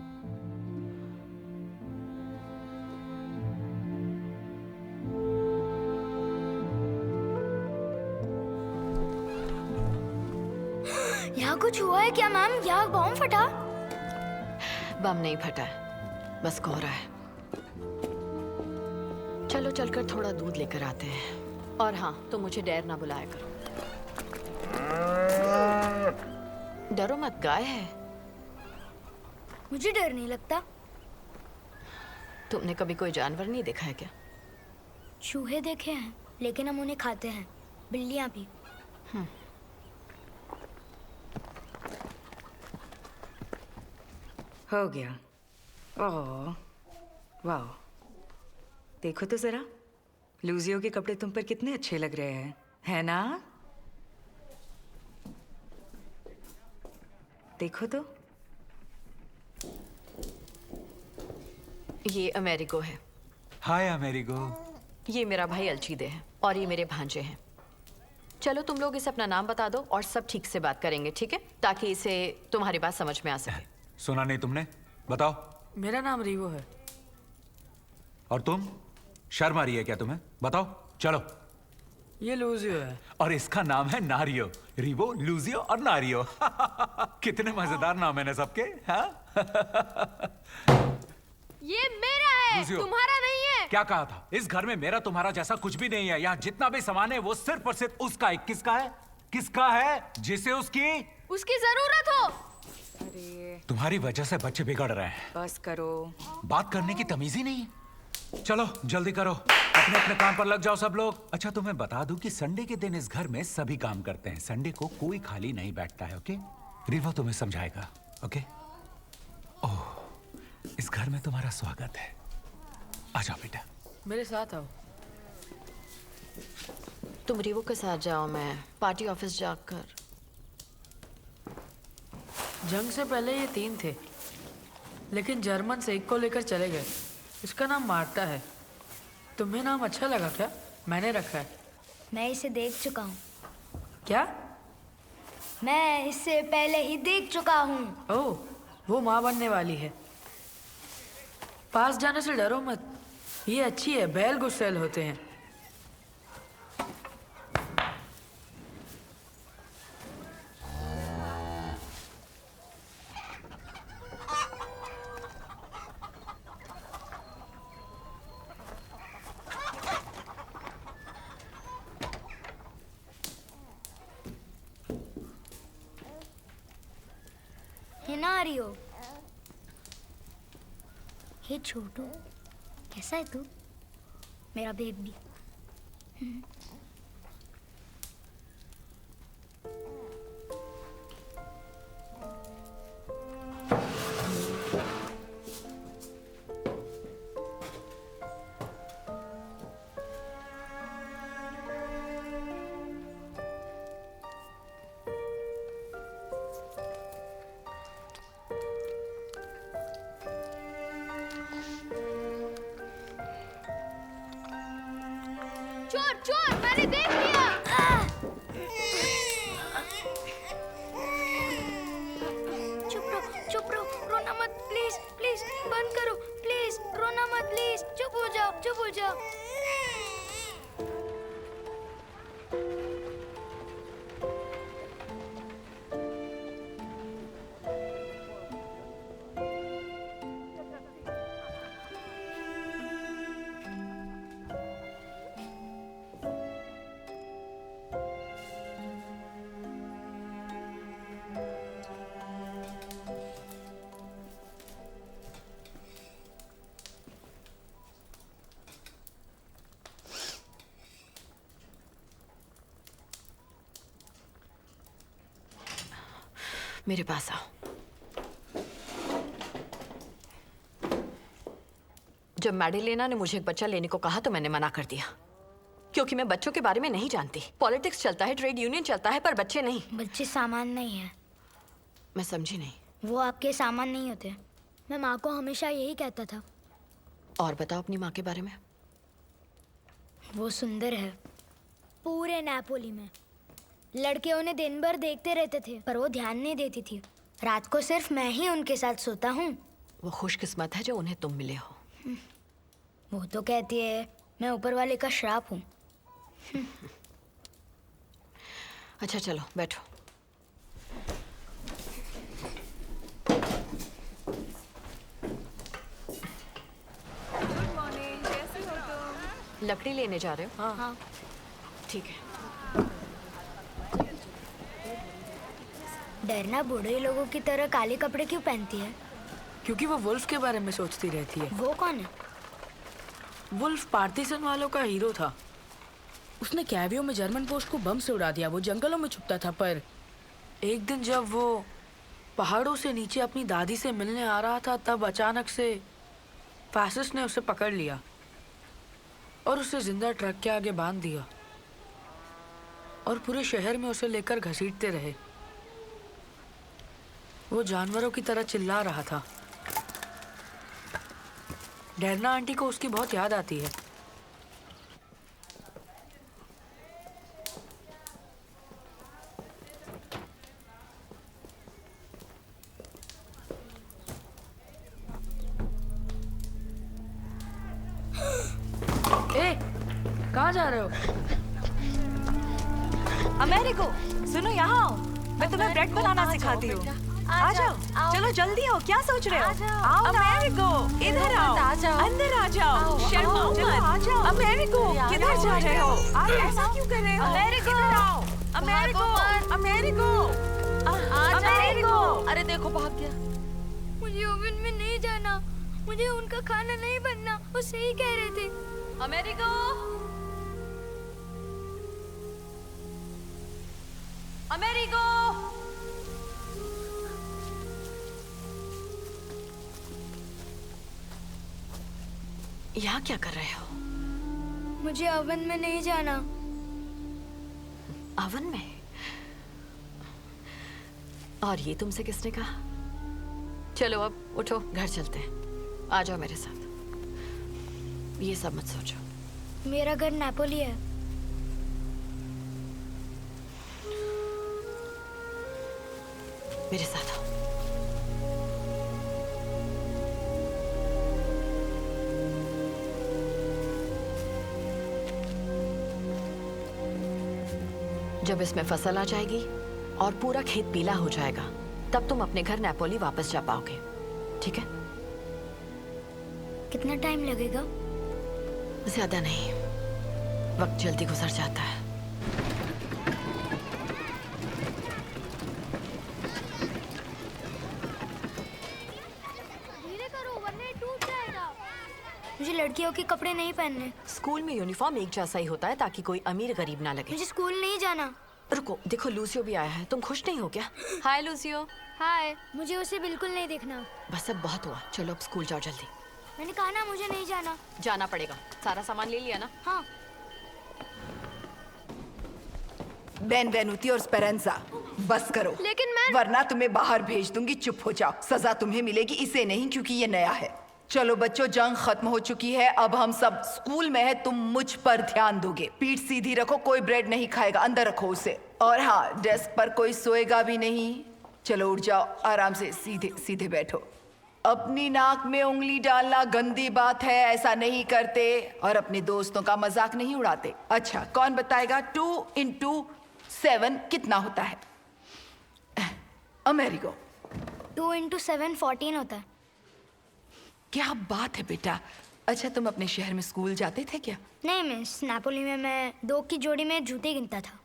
यहाँ कुछ हुआ है क्या मैम? यहाँ बॉम्ब फटा? बम नहीं फटा है, बस कोहरा है। चलो चलकर थोड़ा दूध लेकर आते हैं। और हाँ, तुम मुझे डैर ना बुलाया करो। डरो मत, गाय है। मुझे डर नहीं लगता। तुमने कभी कोई जानवर नहीं देखा है क्या? चूहे देखे हैं, लेकिन हम उन्हें खाते हैं। बिल्लियां भी। हो गया। ओह, वाह, देखो तो जरा, लूजियो के कपड़े तुम पर कितने अच्छे लग रहे हैं, है ना? देखो तो। ये अमेरिगो है। हाय अमेरिगो। ये मेरा भाई अलचीदे है और ये मेरे भांजे हैं। चलो तुम लोग इसे अपना नाम बता दो और सब ठीक से बात करेंगे, ठीक है? ताकि इसे तुम्हारी बात समझ में आ सके। सुना नहीं तुमने? बताओ। मेरा नाम रीवो है। और तुम? शर्म आ रही है क्या तुम्हें? बताओ। चलो। ये लूजियो है। और इसका नाम है नारियो। रिवो, लूजियो और नारियो। कितने मजेदार नाम है ना सबके, हाँ? ये मेरा है, लूजियो। तुम्हारा नहीं है। क्या कहा था? इस घर में मेरा तुम्हारा जैसा कुछ भी नहीं है। यहाँ जितना भी सामान है वो सिर्फ और सिर्फ उसका है। किसका है? किसका है? जिसे उसकी जरूरत हो। अरे, तुम्हारी वजह से बच्चे बिगड़ रहे हैं। बस करो। बात करने की तमीज ही नहीं है। चलो जल्दी करो, अपने अपने काम पर लग जाओ सब लोग। अच्छा तुम्हें बता दूं कि संडे के दिन इस घर में सभी काम करते हैं। संडे को कोई खाली नहीं बैठता है, ओके? रीवा तुम्हें समझाएगा, ओके? ओह, इस घर में तुम्हारा स्वागत है। आ जाओ बेटा। मेरे साथ आओ। तुम रीवो के साथ जाओ, मैं पार्टी ऑफिस जाकर। जंग से पहले ये 3 थे, लेकिन जर्मन से एक को लेकर चले गए। इसका नाम मार्टा है। तुम्हें नाम अच्छा लगा क्या? मैंने रखा है। मैं इसे देख चुका हूँ। क्या? मैं इससे पहले ही देख चुका हूँ। ओह, वो माँ बनने वाली है। पास जाने से डरो मत। ये अच्छी है, बैल गुस्सैल होते हैं। हिनारियो, हे छोटू, कैसा है तू? मेरा बेबी। चोर चोर, मैंने देख लिया। चुप रहो, रोना मत, प्लीज प्लीज बंद करो, प्लीज रोना मत, प्लीज चुप हो जाओ, चुप हो जाओ। मेरे पास आओ। जब मैडिलेना ने मुझे एक बच्चा लेने को कहा तो मैंने मना कर दिया, क्योंकि मैं बच्चों के बारे में नहीं जानती। पॉलिटिक्स चलता है, ट्रेड यूनियन चलता है, पर बच्चे नहीं। बच्चे सामान नहीं है। मैं समझी नहीं। वो आपके सामान नहीं होते। मैं माँ को हमेशा यही कहता था। और बताओ अपनी माँ के बारे में। वो सुंदर है। पूरे नेपोली में लड़के उन्हें दिन भर देखते रहते थे, पर वो ध्यान नहीं देती थी। रात को सिर्फ मैं ही उनके साथ सोता हूँ। वो खुशकिस्मत है जो उन्हें तुम मिले हो। वो तो कहती है मैं ऊपर वाले का श्राप हूँ। अच्छा चलो बैठो। लकड़ी लेने जा रहे हो? हाँ। ठीक है। डरना बूढ़े लोगों की तरह काले कपड़े क्यों पहनती है? क्योंकि वो वुल्फ के बारे में सोचती रहती है। वो कौन है? वुल्फ पार्टीशन वालों का हीरो था। उसने कैवियो में जर्मन पोस्ट को बम से उड़ा दिया। वो जंगलों में छुपता था, पर एक दिन जब वो पहाड़ों से नीचे अपनी दादी से मिलने आ रहा था, तब अचानक से फासिस्ट ने उसे पकड़ लिया और उसे जिंदा ट्रक के आगे बांध दिया और पूरे शहर में उसे लेकर घसीटते रहे। वो जानवरों की तरह चिल्ला रहा था। डैना आंटी को उसकी बहुत याद आती है। ए, कहाँ जा रहे हो? अमेरिको, सुनो यहाँ आओ। मैं तुम्हें ब्रेड बनाना सिखाती हूँ। आ जाओ, चलो जल्दी आओ। क्या सोच रहे हो? आओ अमेरिको, इधर आओ, अंदर आ जाओ। शर्माओ मत। अमेरिको, किधर जा रहे हो? आप ऐसा क्यों कर रहे हो? अमेरिको, आओ। अमेरिको, अमेरिको, अमेरिको। अरे देखो भाग गया। मुझे ओवन में नहीं जाना। मुझे उनका खाना नहीं बनना। वो सही कह रहे थे। अमेरिको, अमेरिको। यहाँ क्या कर रहे हो? मुझे ओवन में नहीं जाना। ओवन में? और ये तुमसे किसने कहा? चलो अब उठो, घर चलते हैं। आ जाओ मेरे साथ। ये सब मत सोचो। मेरा घर नेपोली है। मेरे साथ आओ। जब इसमें फसल आ जाएगी और पूरा खेत पीला हो जाएगा, तब तुम अपने घर नेपोली वापस जा पाओगे। ठीक है? कितना टाइम लगेगा? ज्यादा नहीं, वक्त जल्दी गुजर जाता है। धीरे करो वरना ये टूट जाएगा। मुझे लड़कियों के कपड़े नहीं पहनने। स्कूल में यूनिफॉर्म एक जैसा ही होता है ताकि कोई अमीर गरीब ना लगे। मुझे स्कूल नहीं जाना। रुको, देखो लूसियो भी आया है। तुम खुश नहीं हो क्या? हाय लूसियो। हाय। मुझे उसे बिल्कुल नहीं देखना। बस अब बहुत हुआ, चलो अब स्कूल जाओ जल्दी। मैंने कहा ना मुझे नहीं जाना। जाना पड़ेगा। सारा सामान ले लिया ना? हाँ। बेनवेनुती और स्पेरेंजा, बस करो। लेकिन मैं वरना तुम्हें बाहर भेज दूंगी। चुप हो जाओ। सजा तुम्हें मिलेगी, इसे नहीं, क्योंकि ये नया है। चलो बच्चों, जंग खत्म हो चुकी है। अब हम सब स्कूल में है। तुम मुझ पर ध्यान दोगे। पीठ सीधी रखो। कोई ब्रेड नहीं खाएगा, अंदर रखो उसे। और हाँ, डेस्क पर कोई सोएगा भी नहीं। चलो उठ जाओ, आराम से सीधे सीधे बैठो। अपनी नाक में उंगली डालना गंदी बात है, ऐसा नहीं करते। और अपने दोस्तों का मजाक नहीं उड़ाते। अच्छा, कौन बताएगा 2 into 7 कितना होता है? अमेरिको। 2 into 7 14 होता है। क्या बात है बेटा। अच्छा, तुम अपने शहर में स्कूल जाते थे क्या? नहीं मिस, नेपोली में मैं 2 की जोड़ी में जूते गिनता था।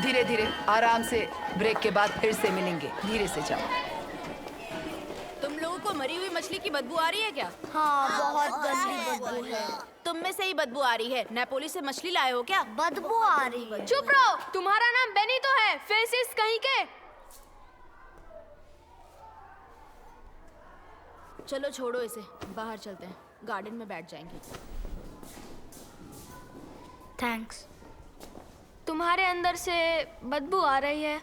धीरे धीरे, आराम से। ब्रेक के बाद फिर से मिलेंगे। धीरे से जाओ। तुम लोगों को मरी हुई मछली की बदबू आ रही है क्या? हाँ, बहुत गंदी बदबू है। तुम में से ही बदबू आ रही है। नेपोली से मछली लाए हो क्या? बदबू आ रही है। चुप रहो, तुम्हारा नाम बेनी तो है, फेसिस कहीं के। चलो छोड़ो इसे, बाहर चलते हैं, गार्डन में बैठ जाएंगे। थैंक्स। तुम्हारे अंदर से बदबू आ रही है।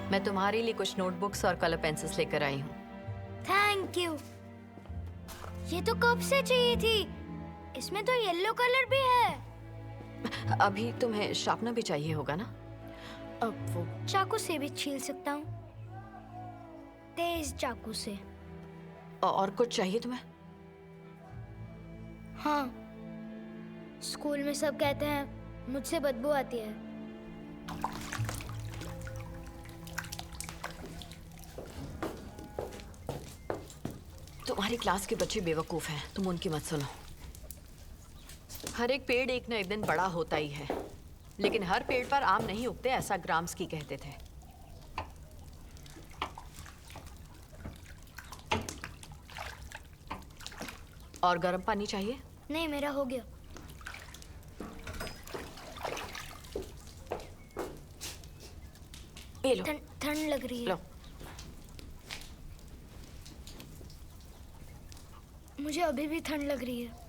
मैं तुम्हारे लिए कुछ नोटबुक्स और कलर पेंसिल्स लेकर आई हूँ। Thank you. ये तो कब से चाहिए थी। इसमें तो येलो कलर भी है। अभी तुम्हें शार्पनर भी चाहिए होगा ना? अब वो चाकू से भी छील सकता हूँ, तेज चाकू से। और कुछ चाहिए तुम्हें? हाँ, स्कूल में सब कहते हैं मुझसे बदबू आती है। तुम्हारी क्लास के बच्चे बेवकूफ हैं, तुम उनकी मत सुनो। हर एक पेड़ एक न एक दिन बड़ा होता ही है, लेकिन हर पेड़ पर आम नहीं उगते, ऐसा ग्राम्स्की कहते थे। और गर्म पानी चाहिए? नहीं, मेरा हो गया। ये लो। ठंड लग रही है। लो। मुझे अभी भी ठंड लग रही है।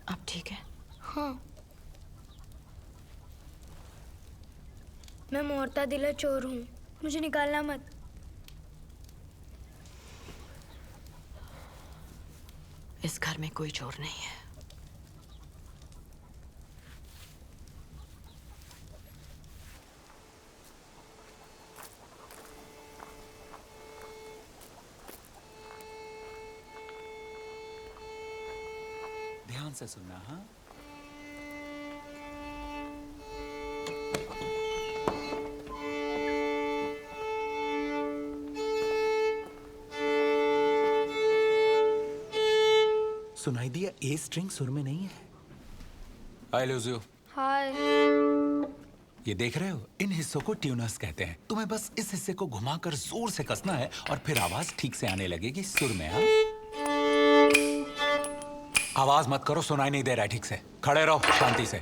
अब ठीक है? हाँ। मैं मोरता दिला चोर हूँ, मुझे निकालना मत। इस घर में कोई चोर नहीं है। ध्यान से सुनना। हाँ, सुनाई दिया? ए स्ट्रिंग सुर में नहीं है। I love you. हाय। ये देख रहे हो, इन हिस्सों को ट्यूनर्स कहते हैं। तुम्हें बस इस हिस्से को घुमाकर जोर से कसना है और फिर आवाज ठीक से आने लगेगी सुर में। हाँ, आवाज मत करो, सुनाई नहीं दे रहा है ठीक से। खड़े रहो शांति से।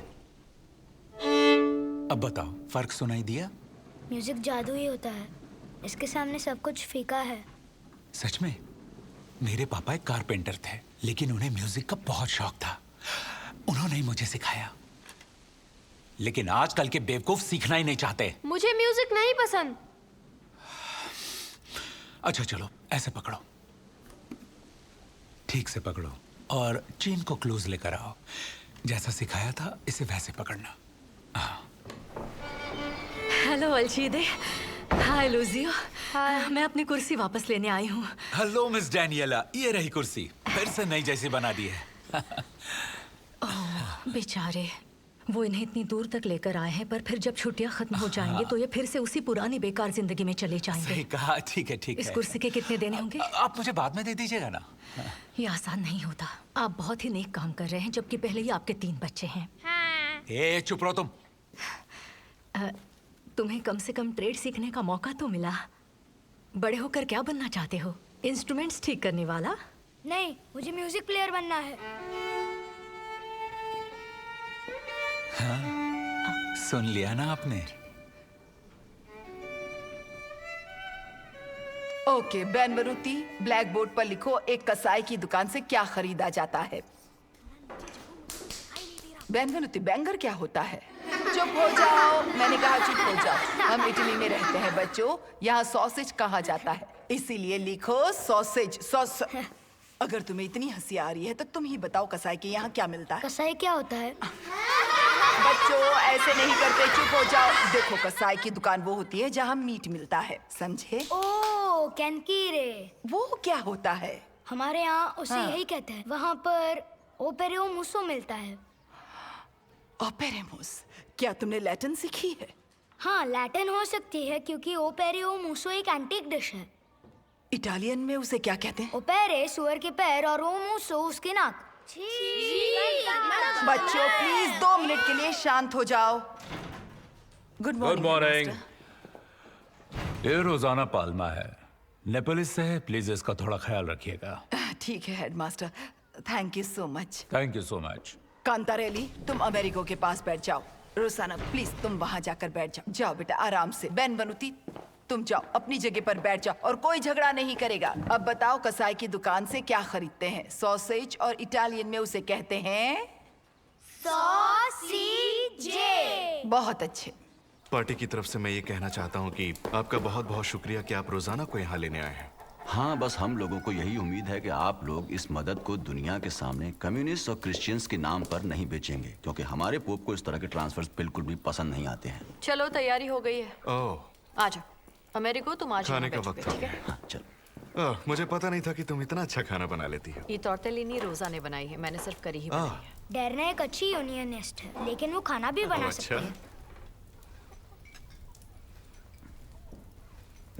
अब बताओ, फर्क सुनाई दिया? म्यूजिक जादू ही होता है, इसके सामने सब कुछ फीका है। सच में? मेरे पापा एक कारपेंटर थे, लेकिन उन्हें म्यूजिक का बहुत शौक था। उन्होंने ही मुझे सिखाया। लेकिन आजकल के बेवकूफ सीखना ही नहीं चाहते। मुझे म्यूजिक नहीं पसंद। अच्छा चलो, ऐसे पकड़ो, ठीक से पकड़ो और चेन को क्लोज लेकर आओ। जैसा सिखाया था इसे वैसे पकड़ना। हेलो अलशीदे। हाय लूजियो। मैं अपनी कुर्सी वापस लेने आई हूँ। हेलो मिस डैनियला, ये रही कुर्सी, फिर से नई जैसी बना दी है। ओह बेचारे, वो इन्हें इतनी दूर तक लेकर आए हैं, पर फिर जब छुट्टियां खत्म हो जाएंगी तो ये फिर से उसी पुरानी बेकार जिंदगी में चले जाएंगे। सही कहा, ठीक है ठीक है। इस कुर्सी के कितने देने होंगे? आप मुझे बाद में दे दीजिएगा ना। ये आसान नहीं होता। आप बहुत ही नेक काम कर रहे हैं, जबकि पहले ही आपके 3 बच्चे हैं। ए चुप रहो तुम। तुम्हें कम से कम ट्रेड सीखने का मौका तो मिला। बड़े होकर क्या बनना चाहते हो? इंस्ट्रूमेंट्स ठीक करने वाला? नहीं, मुझे म्यूजिक प्लेयर बनना है। हाँ, सुन लिया ना आपने? ओके बेनवरुति, ब्लैक बोर्ड पर लिखो एक कसाई की दुकान से क्या खरीदा जाता है। बेनवरुति, बैंगर क्या होता है? चुप हो जाओ, मैंने कहा चुप हो जाओ। हम इटली में रहते हैं बच्चों, यहाँ सॉसेज कहा जाता है, इसीलिए लिखो सॉसेज। अगर तुम्हें इतनी हंसी आ रही है तो तुम ही बताओ कसाई के यहाँ क्या मिलता है? कसाई क्या होता है? बच्चों ऐसे नहीं करते, चुप हो जाओ। देखो, कसाई की दुकान वो होती है जहाँ मीट मिलता है, समझे? ओह, कैनकीरे। वो क्या होता है? हमारे यहाँ उसे यही कहते हैं। वहाँ पर ओपेरोमुसो मिलता है। ओपेरेमुस, क्या तुमने लैटिन सीखी है? हाँ, लैटिन हो सकती है क्योंकि ओपेरोमुसो एक एंटीक डिश है। इटालियन में उसे क्या कहते हैं? ओपेरे सुअर के पैर और ओमुसो उसकी नाक। बच्चों प्लीज 2 मिनट के लिए शांत हो जाओ। Good good morning. ये रोजाना पाल्मा है, नेपोलिस से है। प्लीज इसका थोड़ा ख्याल रखिएगा। ठीक है headmaster, thank you so much. Thank you so much. Cantarelli, तुम अमेरिको के पास बैठ जाओ। रोसाना प्लीज तुम वहां जाकर बैठ जाओ। जाओ बेटा आराम से। बेनवनुती, तुम जाओ अपनी जगह पर बैठ जाओ और कोई झगड़ा नहीं करेगा। अब बताओ कसाई की दुकान से क्या खरीदते हैं? सॉसेज और इटालियन में उसे कहते हैं सॉसीजे। बहुत अच्छे। पार्टी की तरफ से मैं ये कहना चाहता हूँ कि आपका बहुत बहुत शुक्रिया कि आप रोजाना को यहाँ लेने आए हैं। हाँ, बस हम लोगों को यही उम्मीद है कि आप लोग इस मदद को दुनिया के सामने कम्युनिस्ट और क्रिश्चियंस के नाम पर नहीं बेचेंगे, क्योंकि हमारे पोप को इस तरह के ट्रांसफर्स बिल्कुल भी पसंद नहीं आते हैं। चलो तैयारी हो गई है। ओह, आ जाओ अमेरिको, तुम आज खाने का वक्त हो गया। चल। मुझे पता नहीं था कि तुम इतना अच्छा खाना बना लेती हो। ये टॉर्टेलिनी रोजा ने बनाई है, मैंने सिर्फ करी ही बनाई है। डरना एक अच्छी यूनियनिस्ट है, लेकिन वो खाना भी बना सकती है।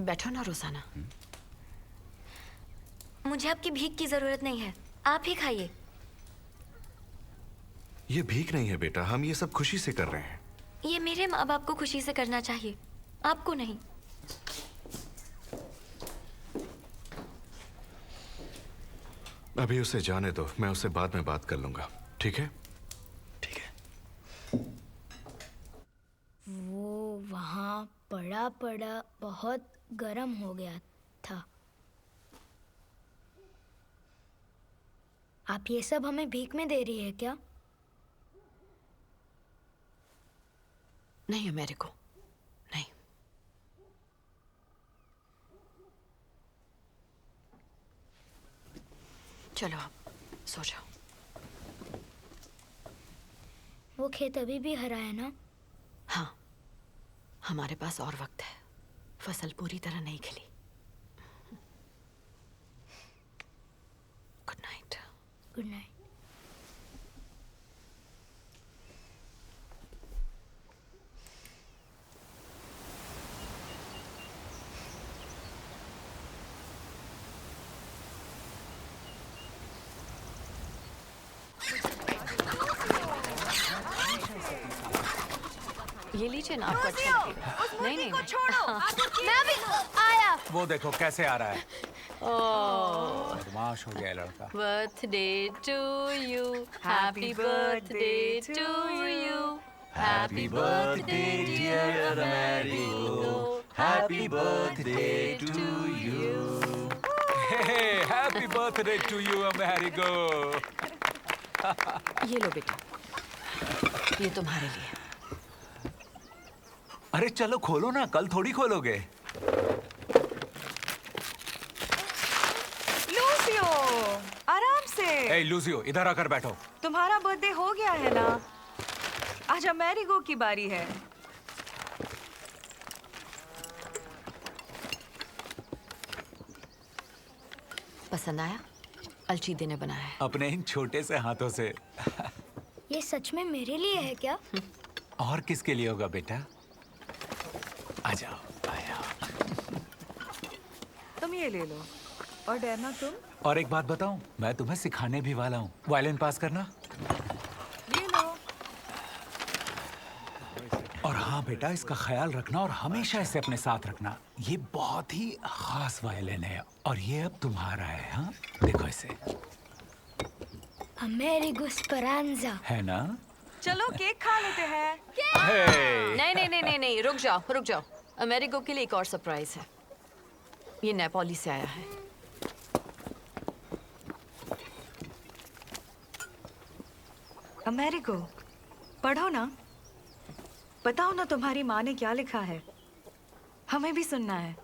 बैठो ना रोजाना। मुझे आपकी भीख की जरूरत नहीं है, आप ही खाइए। ये भीख नहीं है बेटा, हम ये सब खुशी से कर रहे हैं। ये मेरे माँ बाप को खुशी से करना चाहिए, आपको नहीं। अभी उसे जाने दो, मैं उससे बाद में बात कर लूंगा, ठीक है? ठीक है। वो वहाँ पड़ा पड़ा बहुत गर्म हो गया था। आप ये सब हमें भीख में दे रही है क्या? नहीं अमेरिको, नहीं। चलो आप सो जाओ। वो खेत अभी भी हरा है ना? हाँ, हमारे पास और वक्त है। फसल पूरी तरह नहीं खिली। Good night. Good night. ये लीजिए ना, आपको अच्छा लगेगा। नहीं नहीं, छोड़ो। मैं भी आया। वो देखो कैसे आ रहा है। ओह, बदमाश हो गया लड़का। Birthday to you, happy birthday to you, happy birthday dear Americo, happy birthday to you. Happy birthday to you Americo. ये लो बेटा, ये तुम्हारे लिए। अरे चलो खोलो ना, कल थोड़ी खोलोगे। लूसियो, आराम से। ए लूसियो, इधर आकर बैठो। तुम्हारा बर्थडे हो गया है ना, आज अमेरिको की बारी है। पसंद आया? अलचीदे ने बनाया है अपने इन छोटे से हाथों से। ये सच में मेरे लिए है क्या? और किसके लिए होगा बेटा? आ जाओ, आ जाओ। तुम ये ले लो और डरना तुम। और एक बात बताऊं, मैं तुम्हें सिखाने भी वाला हूँ। वायलिन पास करना। ये लो। और हाँ बेटा, इसका ख्याल रखना और हमेशा इसे अपने साथ रखना। ये बहुत ही खास वायलिन है और ये अब तुम्हारा है। हाँ देखो इसे। अमेरिगो स्परांजा है ना? चलो केक खा लेते हैं। नहीं नहीं नहीं नहीं नहीं, रुक जाओ रुक जाओ। अमेरिको के लिए एक और सरप्राइज है। ये नेपोली से आया है। अमेरिको, पढ़ो ना, बताओ ना तुम्हारी माँ ने क्या लिखा है, हमें भी सुनना है।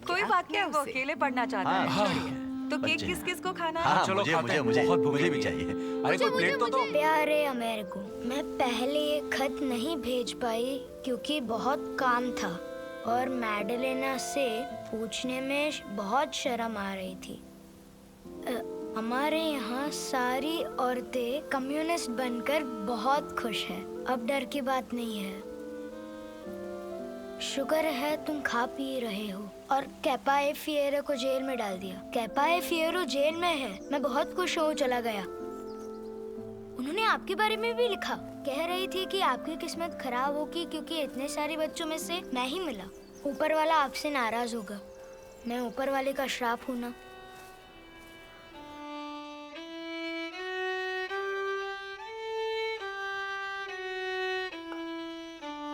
कोई बात नहीं, वो अकेले पढ़ना चाहता है, छोड़िए। तो केक किस किस को खाना है? हाँ, चलो मुझे खाते हैं, मुझे बहुत भूख मुझे भी लगी है। चाहिए। अरे कोई प्लेट तो दो। प्यारे अमेरिको, मैं पहले ये खत नहीं भेज पाई क्योंकि बहुत काम था, और मैडलेना से पूछने में बहुत शर्म आ रही थी। हमारे यहाँ सारी औरतें कम्युनिस्ट बनकर बहुत खुश हैं। अब डर की बात नहीं है। शुक्र है तुम खा पी रहे हो। और कैपा ए फिएरो को जेल में डाल दिया। कैपा ए फिएरो जेल में है। मैं बहुत खुश हूँ चला गया। उन्होंने आपके बारे में भी लिखा। कह रही थी कि आपकी किस्मत खराब होगी क्योंकि इतने सारे बच्चों में से मैं ही मिला। ऊपर वाला आपसे नाराज होगा। मैं ऊपर वाले का श्राप हूँ ना।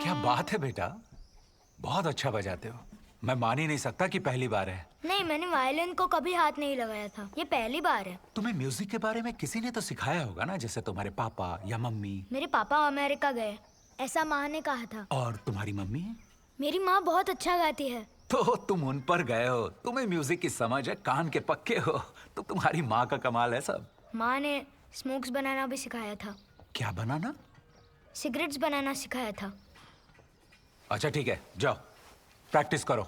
क्या बात है बेटा, बहुत अच्छा बजाते हो। मैं मान ही नहीं सकता कि पहली बार है। नहीं, मैंने वायलिन को कभी हाथ नहीं लगाया था। ये पहली बार है। तुम्हें म्यूजिक के बारे में किसी ने तो सिखाया होगा ना, जैसे तुम्हारे पापा या मम्मी। मेरे पापा अमेरिका गए, ऐसा माँ ने कहा था। और तुम्हारी मम्मी? मेरी माँ बहुत अच्छा गाती है। तो तुम उन पर गए हो। तुम्हें म्यूजिक की समझ है, कान के पक्के हो। तो तुम्हारी माँ का कमाल है सब। माँ ने स्मोक्स बनाना भी सिखाया था। क्या बनाना? सिगरेट्स बनाना सिखाया था। अच्छा ठीक है, जाओ प्रैक्टिस करो।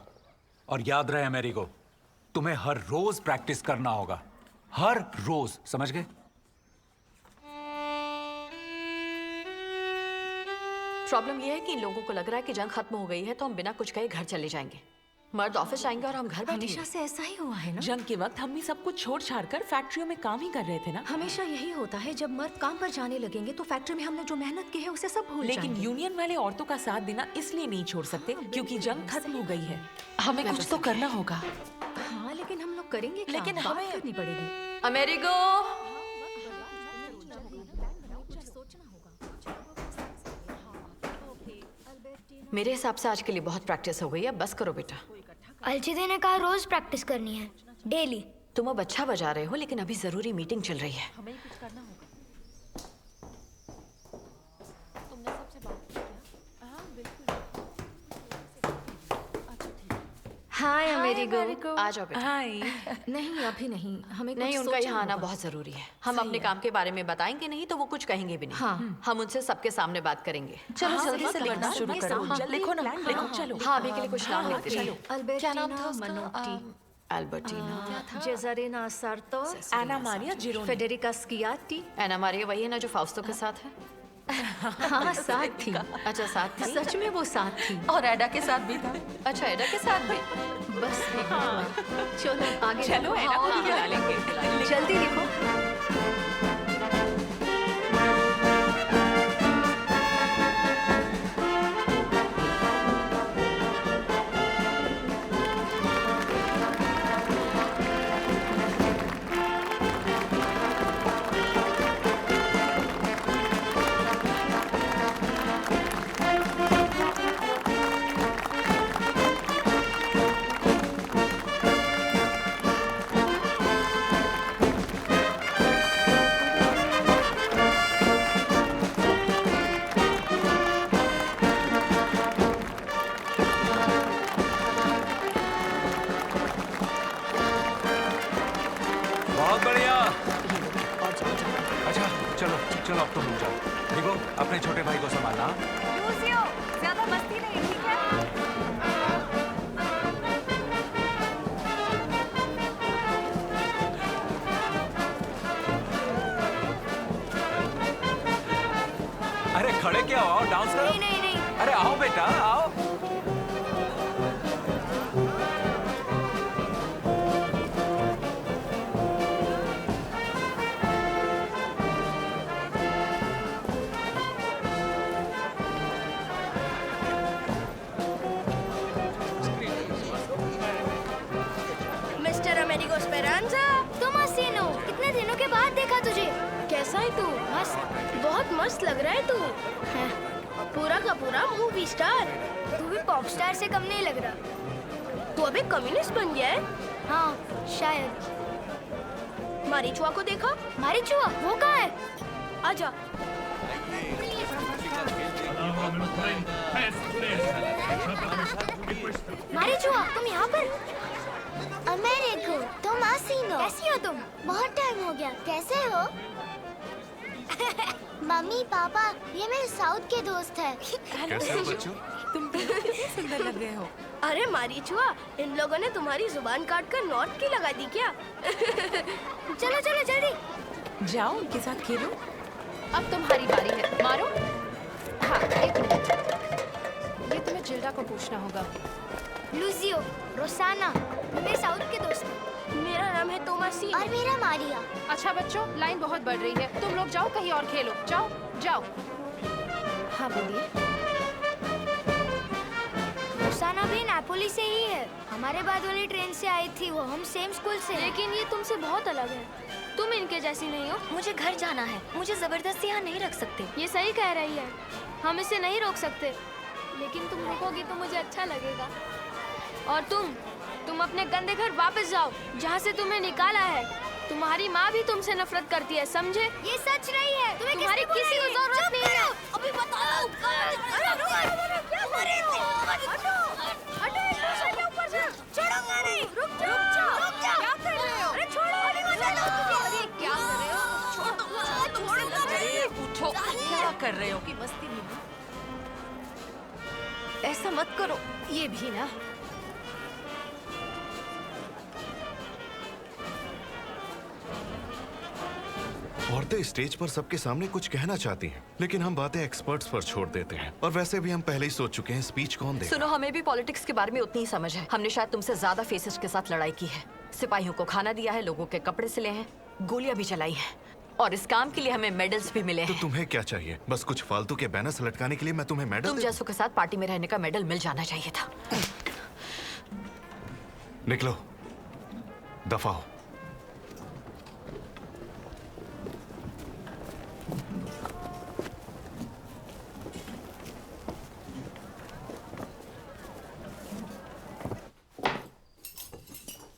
और याद रहे मेरी को, तुम्हें हर रोज प्रैक्टिस करना होगा। हर रोज, समझ गए? प्रॉब्लम यह है कि इन लोगों को लग रहा है कि जंग खत्म हो गई है, तो हम बिना कुछ कहे घर चले जाएंगे। मर्द ऑफिस जाएंगे और हम घर बैठेंगे। हमेशा से ऐसा ही हुआ है ना। जंग के वक्त हम भी सब कुछ छोड़ छाड़ कर फैक्ट्रियों में काम ही कर रहे थे ना। हमेशा यही होता है, जब मर्द काम पर जाने लगेंगे तो फैक्ट्री में हमने जो मेहनत की है उसे सब भूल लेकिन जाएंगे। यूनियन वाले औरतों का साथ देना इसलिए नहीं छोड़ सकते क्योंकि जंग खत्म हो गई है। हमें कुछ तो करना होगा। हाँ, लेकिन हम लोग करेंगे क्या? लेकिन बात हमें करनी पड़ेगी। अमेरिको, मेरे हिसाब से आज के लिए बहुत प्रैक्टिस हो गई है। बस करो बेटा। अलजिदे ने कहा रोज प्रैक्टिस करनी है, डेली। तुम अब अच्छा बजा रहे हो, लेकिन अभी जरूरी मीटिंग चल रही है। हमें कुछ करना होगा। तुमने सबसे बात की क्या? हाँ बिल्कुल। अच्छा ठीक है। हाय अमेरिको। आ जाओ बेटा। हाय। नहीं अभी नहीं, हमें कुछ नहीं, उनका सोचना यहाँ आना होगा। बहुत जरूरी है। हम सही अपने है। काम के बारे में बताएंगे नहीं तो वो कुछ कहेंगे भी नहीं। हाँ। हम उनसे सबके सामने बात करेंगे। चलो हाँ, जल्दी से लिखना शुरू करो। जल्दी लिखो ना, लिखो चलो। हाँ, अभी के लिए कुछ नाम लिखते चलो। चलो। क्या नाम था मनोटी, अल्बर्टीना, जेजारिना सार्तोस, एना मारिया जिरोनी, फेडेरिका स्कियाटी। एना मारिया वही है ना जो फाउस्टो के साथ है? हाँ, साथ थी। अच्छा, साथ थी। सच में वो साथ थी। और एडा के साथ भी था। अच्छा, एडा के साथ भी। बस चलो आगे चलो लिखो। एना को हाँ, बुला लेंगे। जल्दी लिखो। बहुत बढ़िया। अच्छा चलो चलो, अब तुम रुक जाओ। देखो अपने छोटे भाई को संभालना। लूसियो, ज्यादा मस्ती नहीं, ठीक है? अरे खड़े क्या हो, आओ डांस करो। नहीं नहीं नहीं। अरे आओ बेटा आओ। मिस्टर अमेरिको स्पेरांजा। तुम हसीनो, कितने दिनों के बाद देखा तुझे। कैसा है तू? मस्त। बहुत मस्त लग रहा है तू। है। पूरा का पूरा मूवी स्टार। तू भी पॉप स्टार से कम नहीं लग रहा। तू अबे कम्युनिस्ट बन गया है? हाँ शायद। मारीचुआ को देखा? मारीचुआ वो कहाँ है? आजा। मारीचुआ तुम यहाँ पर? अमेरिको, तुम हसीनो। कैसी हो तुम? बहुत टाइम हो गया। कैसे हो? मम्मी पापा ये मेरे साउथ के दोस्त हैं। कैसे हो बच्चों? तुम कितने सुंदर लग रहे हो। अरे मारीचुआ, इन लोगों ने तुम्हारी जुबान काट कर नॉर्थ की लगा दी क्या? चलो चलो जल्दी जाओ उनके साथ खेलो। अब तुम्हारी बारी है, मारो। हाँ, एक मिनट, ये तुम्हें जिल्डा को पूछना होगा। लूजियो, रोसाना, मेरे साउथ के दोस्त हैं। मेरा नाम है तोमासी और मेरा मारिया। अच्छा बच्चों, लाइन बहुत बढ़ रही है, तुम लोग जाओ कहीं और खेलो। जाओ जाओ। हाँ बोलिए। रोसाना भी नापोली से ही है, हमारे बाद वाली ट्रेन से आई थी वो, हम सेम स्कूल से। लेकिन ये तुमसे बहुत अलग है, तुम इनके जैसी नहीं हो। मुझे घर जाना है, मुझे जबरदस्ती यहाँ नहीं रख सकते। ये सही कह रही है, हम इसे नहीं रोक सकते, लेकिन तुम रुकोगी तो मुझे अच्छा लगेगा। और तुम अपने गंदे घर वापस जाओ जहाँ से तुम्हें निकाला है। तुम्हारी माँ भी तुमसे नफरत करती है, समझे? ये सच नहीं है। तुम्हारी किसी को जरूरत नहीं है। अभी बताओ। छोड़ूंगा नहीं। रुक जाओ। क्या कर रहे हो? अरे छोड़ो। अरे क्या कर रहे हो? उठो, क्या कर रहे हो? की मस्ती में ऐसा मत करो। ये भी ना। औरतें स्टेज पर सबके सामने कुछ कहना चाहती हैं, लेकिन हम बातें एक्सपर्ट्स पर छोड़ देते हैं। और वैसे भी हम पहले ही सोच चुके हैं स्पीच कौन देगा। सुनो, हमें भी पॉलिटिक्स के बारे में उतनी ही समझ है। हमने शायद तुमसे ज्यादा फेसिस्ट के साथ लड़ाई की है, सिपाहियों को खाना दिया है, लोगों के कपड़े सिले हैं, गोलियां भी चलाई हैं, और इस काम के लिए हमें मेडल्स भी मिले तो हैं। तुम्हें क्या चाहिए? बस कुछ फालतू के बैनर्स लटकाने के लिए मैं तुम्हें मेडल तुम जैसों के साथ पार्टी में रहने का मेडल मिल जाना चाहिए था। निकलो, दफा हो।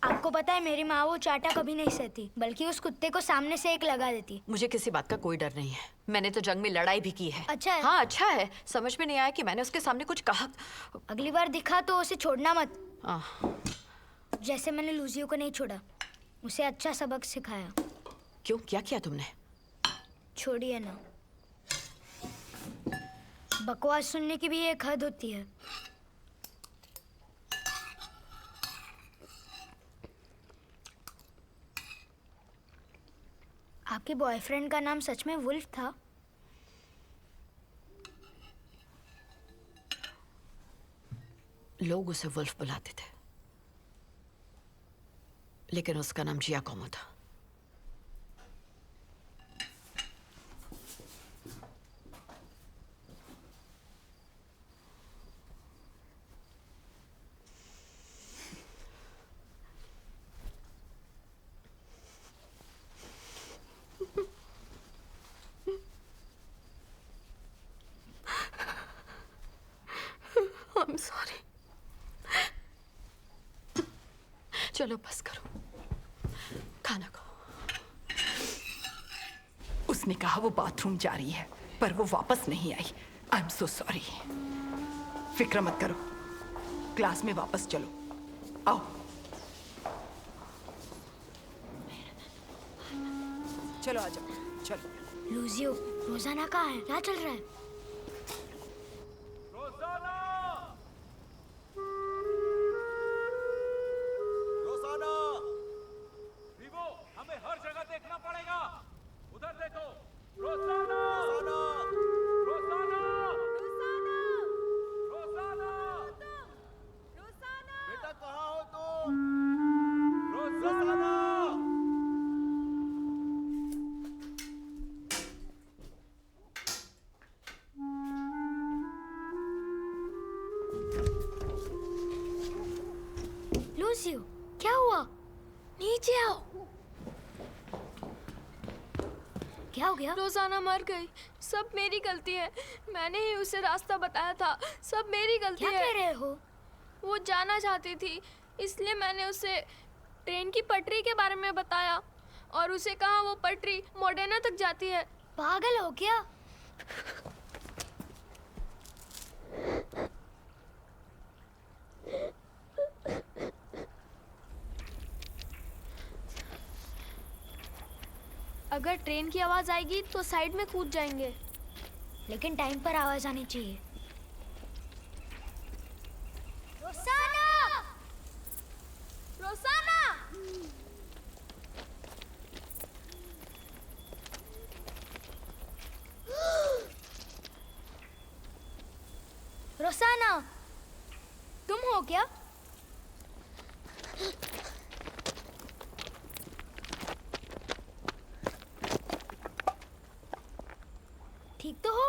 आपको पता है मेरी माँ वो चाटा कभी नहीं सहती, बल्कि उस कुत्ते को सामने से एक लगा देती। मुझे किसी बात का कोई डर नहीं है, मैंने तो जंग में लड़ाई भी की है। अच्छा है? हाँ अच्छा है। समझ में नहीं आया कि मैंने उसके सामने कुछ कहा। अगली बार दिखा तो उसे छोड़ना मत। जैसे मैंने लूजियो को नहीं छोड़ा, उसे अच्छा सबक सिखाया। क्यों, क्या किया तुमने? छोड़िए ना, बकवास सुनने की भी एक हद होती है। आपके बॉयफ्रेंड का नाम सच में वुल्फ था? लोग उसे वुल्फ बुलाते थे, लेकिन उसका नाम जियाकोमो था। I'm sorry. चलो बस करो, खाना खाओ। उसने कहा वो बाथरूम जा रही है, पर वो वापस नहीं आई। I am so sorry. फिक्र मत करो, क्लास में वापस चलो। आओ। चलो आ जाओ, चलो। लूजियो, रोजाना कहाँ है? क्या चल रहा है? लूजियो, क्या हुआ? नीचे आओ। क्या हो गया? रोजाना मर गई। सब मेरी गलती है, मैंने ही उसे रास्ता बताया था। सब मेरी गलती है। क्या कह रहे हो? वो जाना चाहती थी, इसलिए मैंने उसे ट्रेन की पटरी के बारे में बताया और उसे कहा वो पटरी मोडेना तक जाती है। पागल हो क्या? अगर ट्रेन की आवाज आएगी तो साइड में कूद जाएंगे। लेकिन टाइम पर आवाज आनी चाहिए। रोसाना! रोसाना! रोसाना, तुम हो क्या? ठीक तो हो?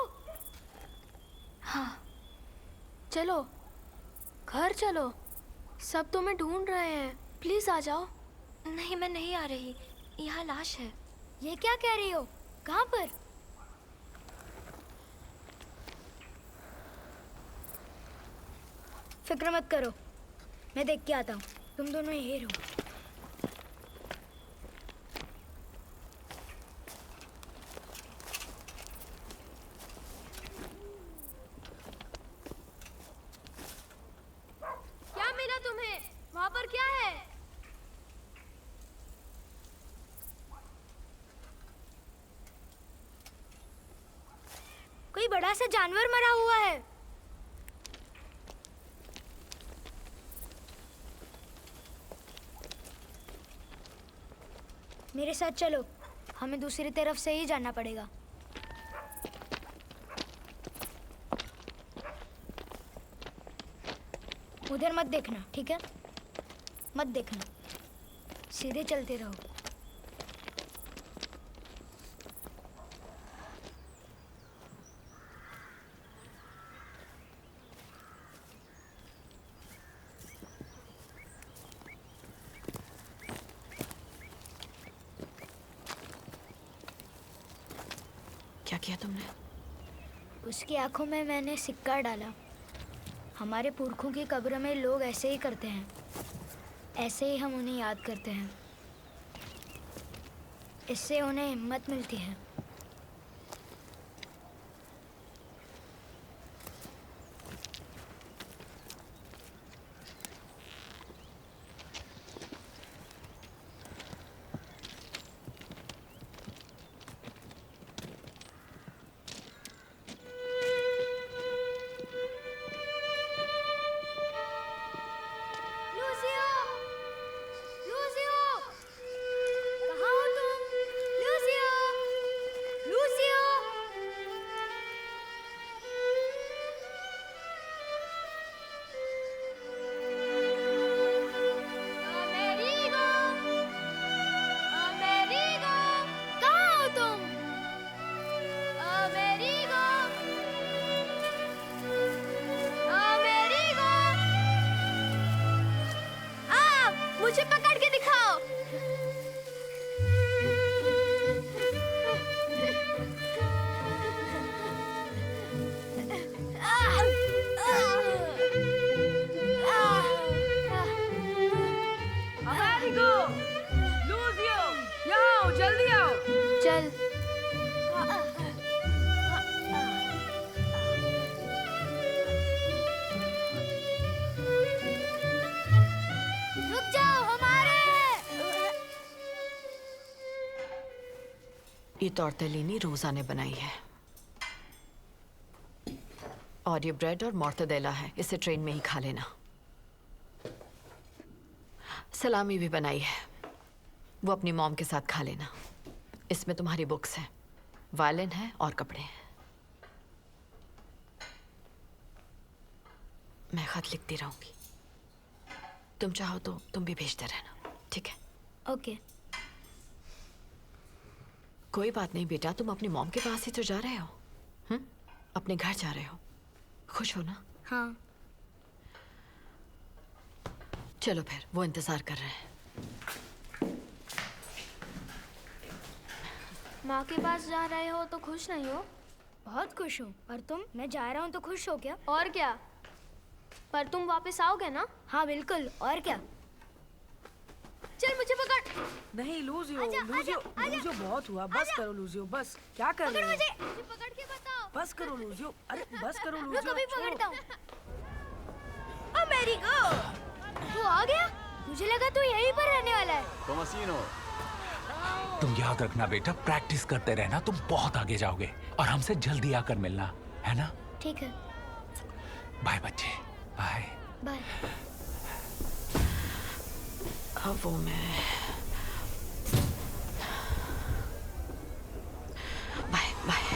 हाँ, चलो घर चलो, सब तुम्हें ढूंढ रहे हैं। प्लीज आ जाओ। नहीं, मैं नहीं आ रही। यहाँ लाश है। ये क्या कह रही हो? कहाँ पर? फिक्र मत करो, मैं देख के आता हूँ। तुम दोनों यही रहो। क्या मिला तुम्हें? वहाँ पर क्या है? कोई बड़ा सा जानवर मरा हुआ है। मेरे साथ चलो, हमें दूसरी तरफ से ही जाना पड़ेगा। उधर मत देखना, ठीक है? मत देखना, सीधे चलते रहो। क्या किया तुमने? उसकी आंखों में मैंने सिक्का डाला। हमारे पुरखों की कब्र में लोग ऐसे ही करते हैं। ऐसे ही हम उन्हें याद करते हैं। इससे उन्हें हिम्मत मिलती है। मुझे पकड़ के दिखाओ। अमेरिको, लूजियो, यहाँ आओ, जल्दी आओ। चल। रुक जाओ, हमारे। ये टॉर्टेलिनी रोजा ने बनाई है और ये ब्रेड और मोर्टादेला है। इसे ट्रेन में ही खा लेना। सलामी भी बनाई है, वो अपनी मॉम के साथ खा लेना। इसमें तुम्हारी बुक्स हैं, वायलिन है और कपड़े हैं। मैं खत लिखती रहूंगी, तुम चाहो तो तुम भी भेजते रहना, ठीक है? ओके। कोई बात नहीं बेटा, तुम अपनी मॉम के पास ही तो जा रहे हो। अपने घर जा रहे हो, खुश हो ना? हाँ। चलो फिर, वो इंतजार कर रहे हैं। माँ के पास जा रहे हो तो खुश नहीं हो? बहुत खुश हूँ। और तुम? मैं जा रहा हूँ तो खुश हो क्या? और क्या, पर तुम वापस आओगे ना? हाँ बिल्कुल, और क्या? चल मुझे पकड़। नहीं लूजियो, लूजियो बहुत हुआ। बस करो लूजियो, बस। क्या कर रहे हो? मुझे पकड़ के बताओ। बस करो लूजियो, अरे बस करो लूजियो। रुको, अभी पकड़ता हूँ। अमेरिको, तू आ गया? मुझे लगा तू यहीं पर रहने वाला है। टोमासिनो, तुम याद रखना बेटा, प्रैक्टिस करते रहना, तुम बहुत आगे जाओगे। और हमसे जल्दी आकर मिलना, है ना? ठीक है। बाय बच्चे, बाय। बाय। अब वो मैं बाय बाय।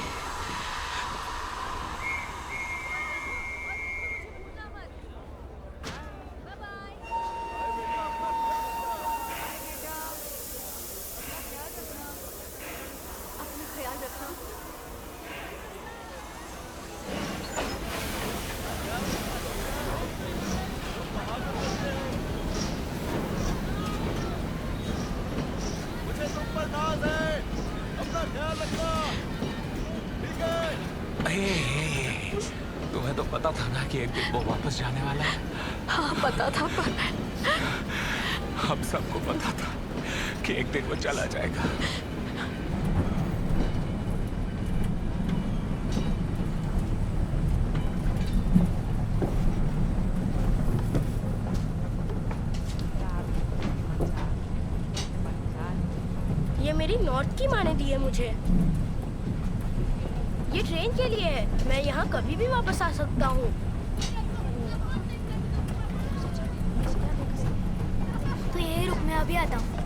तुम्हें तो पता था ना कि एक दिन वो वापस जाने वाला है। हाँ पता था, पर हम सबको पता था कि एक दिन वो चला जाएगा। ये मेरी नॉर्थ की माँ ने दी है मुझे। ये ट्रेन के लिए है, मैं यहाँ कभी भी वापस आ सकता हूँ। तो यही रुक, मैं अभी आता हूँ।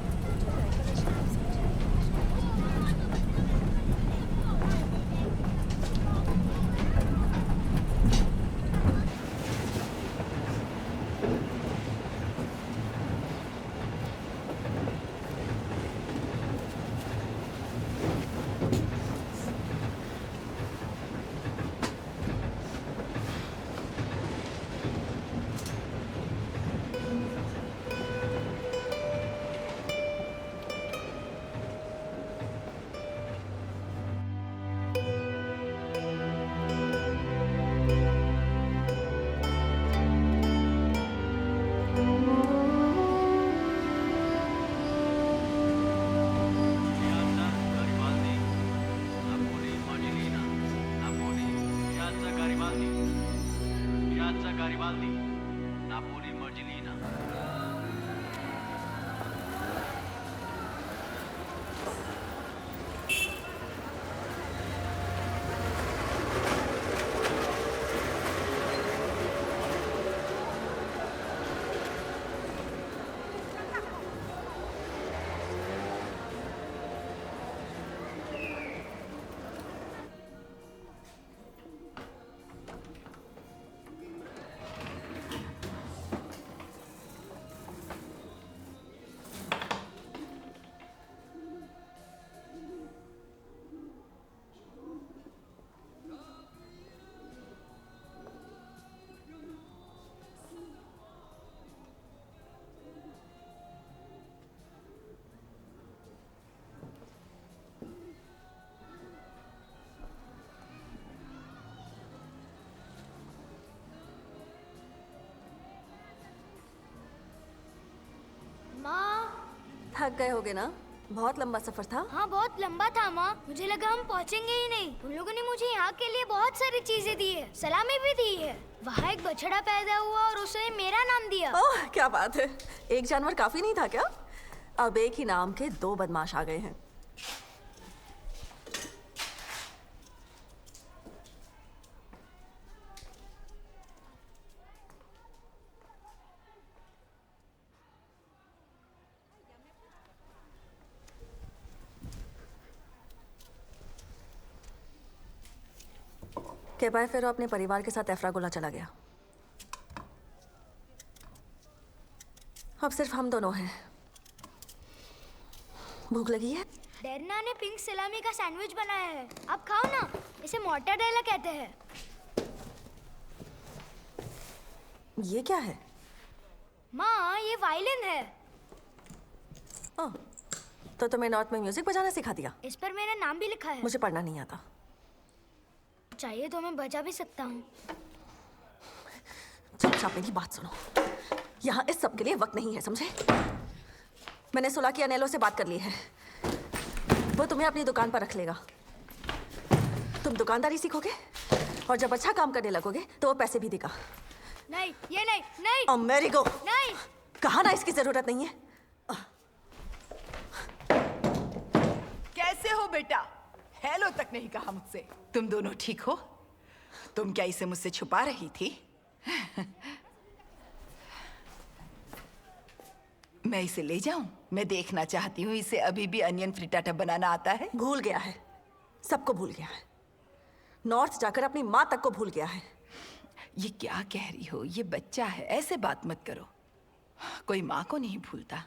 थक गए होगे ना, बहुत लंबा सफर था। हाँ बहुत लंबा था माँ, मुझे लगा हम पहुँचेंगे ही नहीं। उन लोगों ने मुझे यहाँ के लिए बहुत सारी चीजें दी है, सलामी भी दी है। वहाँ एक बछड़ा पैदा हुआ और उसने मेरा नाम दिया। ओह क्या बात है, एक जानवर काफी नहीं था क्या? अब एक ही नाम के 2 बदमाश आ गए हैं। केबाय फेरो अपने परिवार के साथ एफ्रागोला चला गया। अब सिर्फ हम दोनों हैं। भूख लगी है? डेरना ने पिंक सलामी का सैंडविच बनाया है, आप खाओ ना। इसे मोर्टाडेला कहते हैं। ये क्या है? माँ ये वायलिन है। ओह, तो तुम्हें नॉर्थ में म्यूजिक बजाना सिखा दिया? इस पर मेरा नाम भी लिखा है। मुझे पढ़ना नहीं आता। चाहिए तो मैं बजा भी सकता हूँ। चुपचाप मेरी बात सुनो, यहाँ इस सब के लिए वक्त नहीं है, समझे? मैंने सुला की अनेलो से बात कर ली है, वो तुम्हें अपनी दुकान पर रख लेगा। तुम दुकानदारी सीखोगे और जब अच्छा काम करने लगोगे तो वो पैसे भी देगा। नहीं ये नहीं नहीं। अमेरिको नहीं। कहा ना इसकी जरूरत नहीं है। बेटा, हेलो तक नहीं कहा मुझसे। तुम दोनों ठीक हो? तुम क्या इसे मुझसे छुपा रही थी? मैं इसे ले जाऊं? मैं देखना चाहती हूँ इसे अभी भी अनियन फ्रिटाटा बनाना आता है। भूल गया है, सबको भूल गया है। नॉर्थ जाकर अपनी माँ तक को भूल गया है। ये क्या कह रही हो? ये बच्चा है, ऐसे बात मत करो। कोई माँ को नहीं भूलता।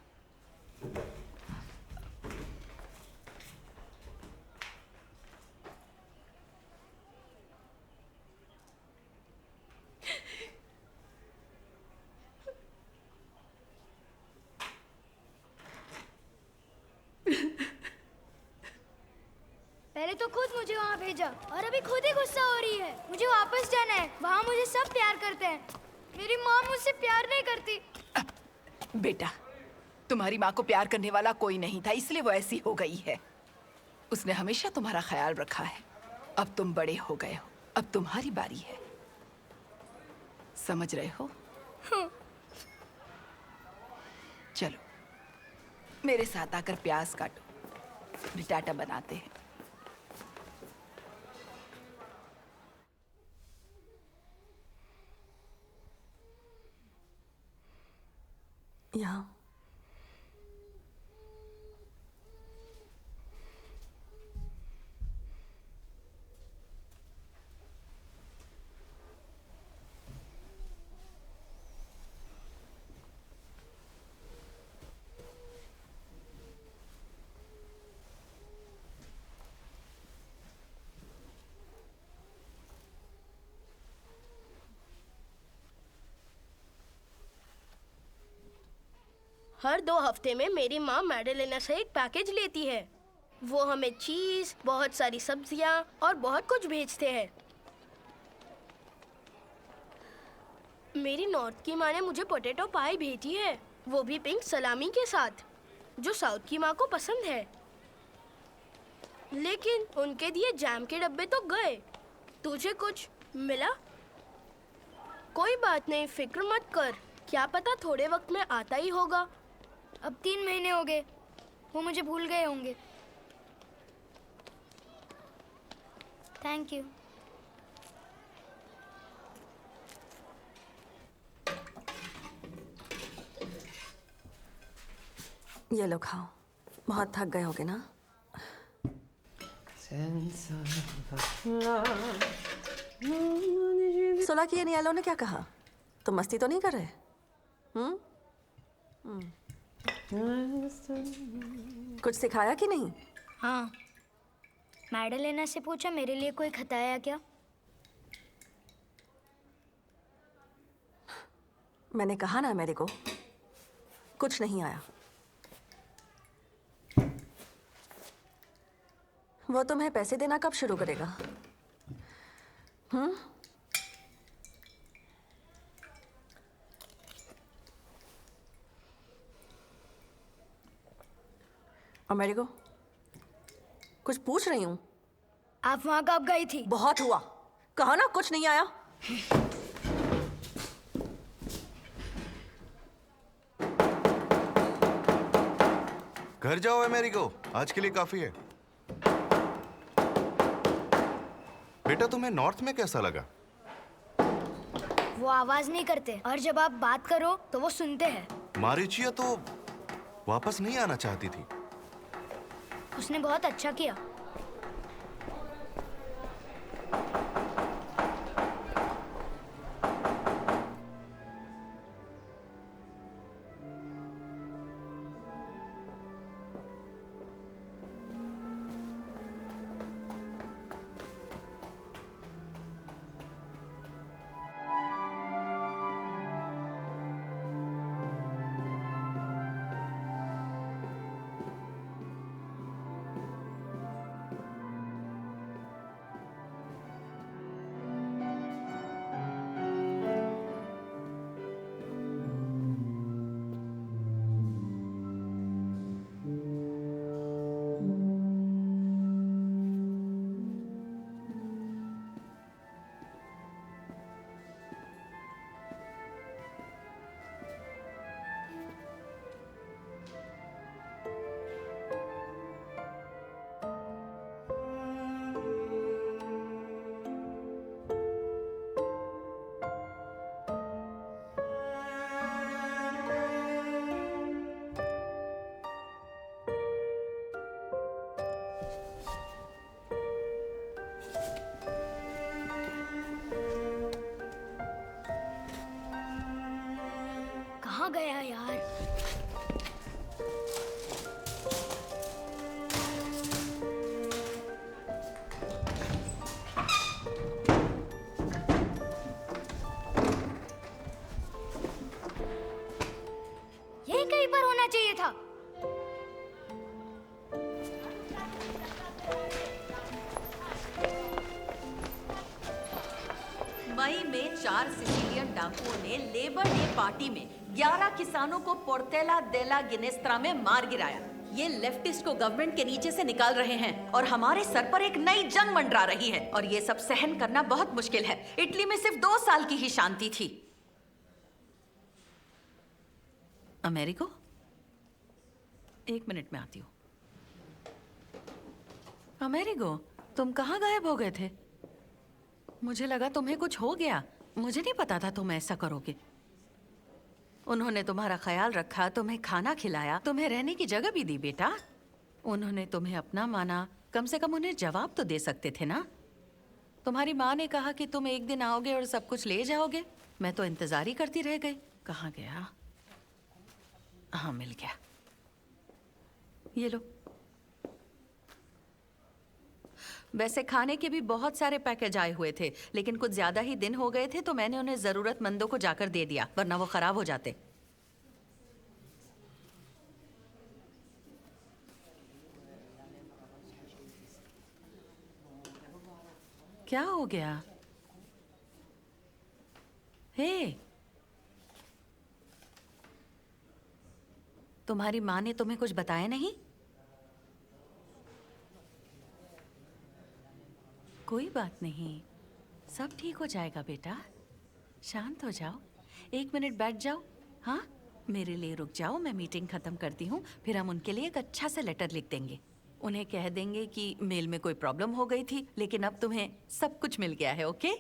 पहले तो खुद मुझे वहाँ भेजा और अभी खुद ही गुस्सा हो रही है। मुझे वापस जाना है, वहाँ मुझे सब प्यार करते हैं। मेरी माँ मुझसे प्यार नहीं करती। बेटा, तुम्हारी माँ को प्यार करने वाला कोई नहीं था, इसलिए वो ऐसी हो गई है। उसने हमेशा तुम्हारा ख्याल रखा है। अब तुम बड़े हो गए हो, अब तुम्हारी बारी है। समझ रहे हो? चलो मेरे साथ आकर प्याज काटो, फ्रिटाटा बनाते हैं। यहाँ हर 2 हफ्ते में मेरी माँ मैडलेना से एक पैकेज लेती है। वो हमें चीज, बहुत सारी सब्जियाँ और बहुत कुछ भेजते हैं। मेरी नॉर्थ की माँ ने मुझे पोटैटो पाई भेजी है, वो भी पिंक सलामी के साथ, जो साउथ की माँ को पसंद है। लेकिन उनके दिए जैम के डब्बे तो गए। तुझे कुछ मिला? कोई बात नहीं, फिक्र मत कर, क्या पता थोड़े वक्त में आता ही होगा। अब 3 महीने हो गए, वो मुझे भूल गए होंगे। Thank you. ये लो खाओ, बहुत थक गए होगे ना? सोला की अनियालो ने क्या कहा? तुम मस्ती तो नहीं कर रहे? कुछ सिखाया कि नहीं? हाँ, मैडलेना से पूछा मेरे लिए कोई खत आया क्या? मैंने कहा ना मेरे को कुछ नहीं आया। वो तुम्हें पैसे देना कब शुरू करेगा? और मेरे को कुछ पूछ रही हूँ। आप वहाँ कब गई थी? बहुत हुआ, कहा ना कुछ नहीं आया। घर जाओ अमेरिको, आज के लिए काफी है। बेटा, तुम्हें नॉर्थ में कैसा लगा? वो आवाज नहीं करते और जब आप बात करो तो वो सुनते हैं। मारिचिया तो वापस नहीं आना चाहती थी। उसने बहुत अच्छा किया। कहाँ गया यार? यही कहीं पर होना चाहिए था। मई में 4 सिसिलियन डाकुओं ने लेबर डे पार्टी में 11 किसानों को पोर्टेला देला गिनेस्त्रा में मार गिराया। ये लेफ्टिस्ट को गवर्नमेंट के नीचे से निकाल रहे हैं और हमारे सर पर एक नई जंग मंडरा रही है और ये सब सहन करना बहुत मुश्किल है। इटली में सिर्फ 2 साल की ही शांति थी। अमेरिको, 1 मिनट में आती हूँ। अमेरिको, तुम कहाँ गायब हो गए थे? मुझे लगा तुम्हें कुछ हो गया। मुझे नहीं पता था तुम ऐसा करोगे। उन्होंने तुम्हारा ख्याल रखा, तुम्हें खाना खिलाया, तुम्हें रहने की जगह भी दी बेटा। उन्होंने तुम्हें अपना माना, कम से कम उन्हें जवाब तो दे सकते थे ना। तुम्हारी माँ ने कहा कि तुम एक दिन आओगे और सब कुछ ले जाओगे। मैं तो इंतजार ही करती रह गई। कहाँ गया? हाँ, मिल गया। ये लो। वैसे खाने के भी बहुत सारे पैकेज आए हुए थे, लेकिन कुछ ज्यादा ही दिन हो गए थे तो मैंने उन्हें जरूरतमंदों को जाकर दे दिया, वरना वो खराब हो जाते। क्या हो गया? हे, तुम्हारी माँ ने तुम्हें कुछ बताया नहीं? कोई बात नहीं, सब ठीक हो जाएगा बेटा। शांत हो जाओ, 1 मिनट बैठ जाओ। हाँ, मेरे लिए रुक जाओ, मैं मीटिंग खत्म करती हूँ, फिर हम उनके लिए एक अच्छा सा लेटर लिख देंगे। उन्हें कह देंगे कि मेल में कोई प्रॉब्लम हो गई थी, लेकिन अब तुम्हें सब कुछ मिल गया है। ओके?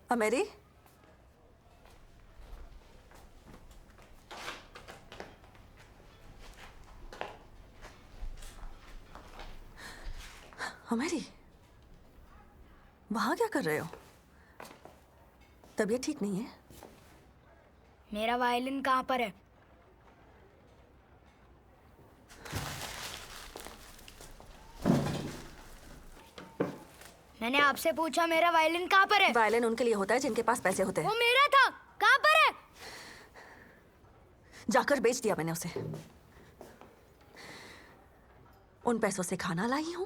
अमेरी, अमेरी, वहां क्या कर रहे हो? तबीयत ठीक नहीं है? मेरा वायलिन कहाँ पर है? मैंने आपसे पूछा मेरा वायलिन कहाँ पर है? वायलिन उनके लिए होता है जिनके पास पैसे होते हैं। वो मेरा था, कहाँ पर है? जाकर बेच दिया मैंने उसे। उन पैसों से खाना लाई हूं,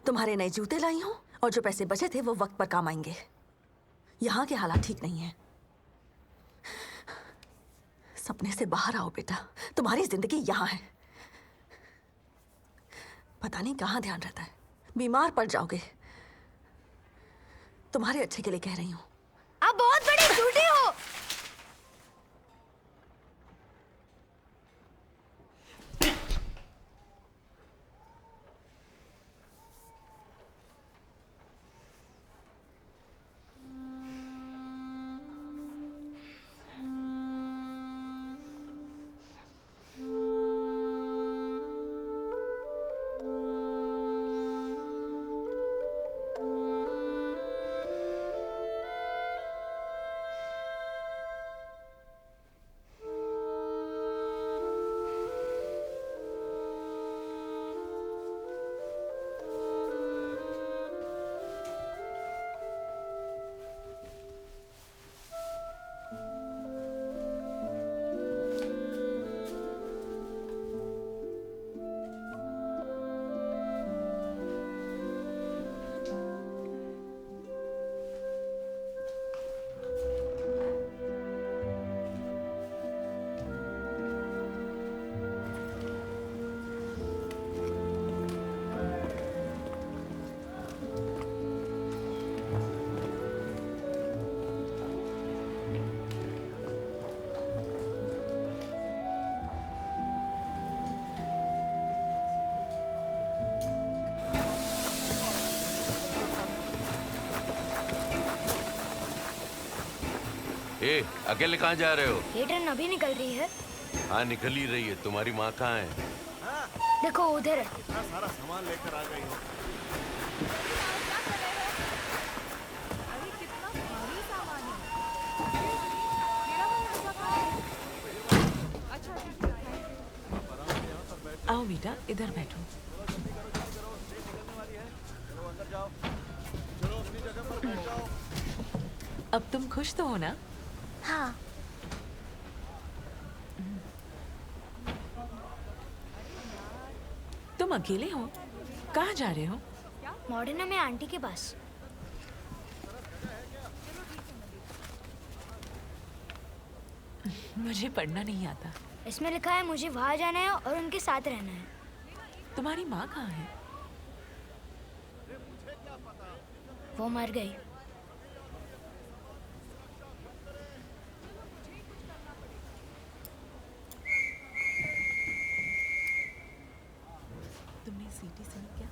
तुम्हारे नए जूते लाई हूं, और जो पैसे बचे थे वो वक्त पर काम आएंगे। यहां के हालात ठीक नहीं है। सपने से बाहर आओ बेटा, तुम्हारी जिंदगी यहां है। पता नहीं कहां ध्यान रहता है, बीमार पड़ जाओगे। तुम्हारे अच्छे के लिए कह रही हूं। आप बहुत बड़ी झूठी हो। ए, अकेले कहाँ जा रहे हो? ये ट्रेन अभी निकल रही है। हाँ निकल ही रही है। तुम्हारी माँ कहाँ है? देखो उधर है। इतना सारा सामान लेकर आ गई हो। आओ बेटा, इधर बैठो। अब तुम खुश तो हो ना? हाँ। तुम अकेले हो? कहाँ जा रहे हो? मॉडर्ना में आंटी के पास। मुझे पढ़ना नहीं आता। इसमें लिखा है मुझे वहाँ जाना है और उनके साथ रहना है। तुम्हारी माँ कहाँ है? वो मर गई। तुमने सीटी सुनी क्या?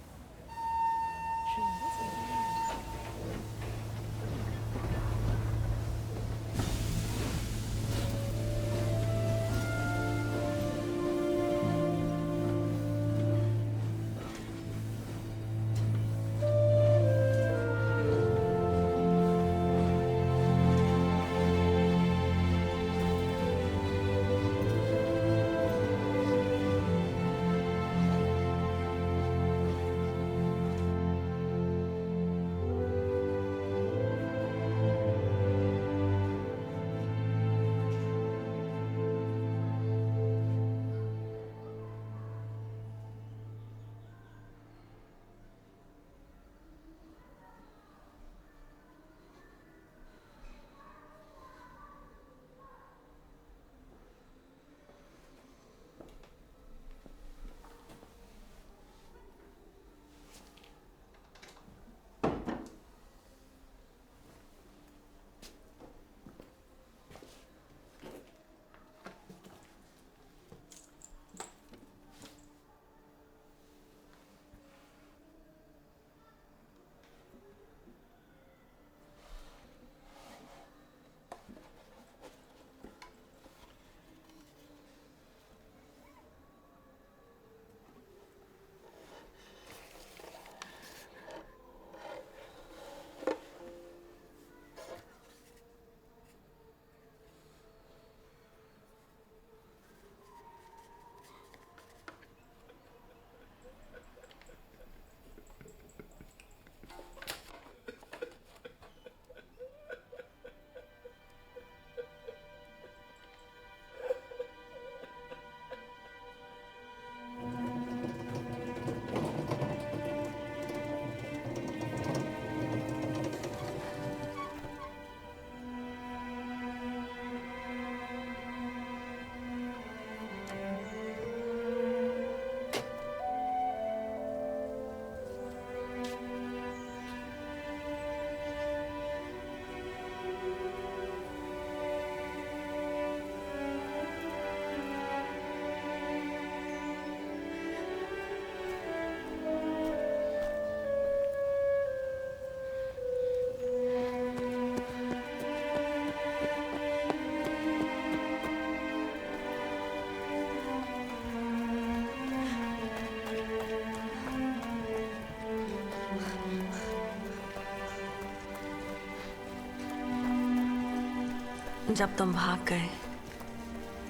जब तुम भाग गए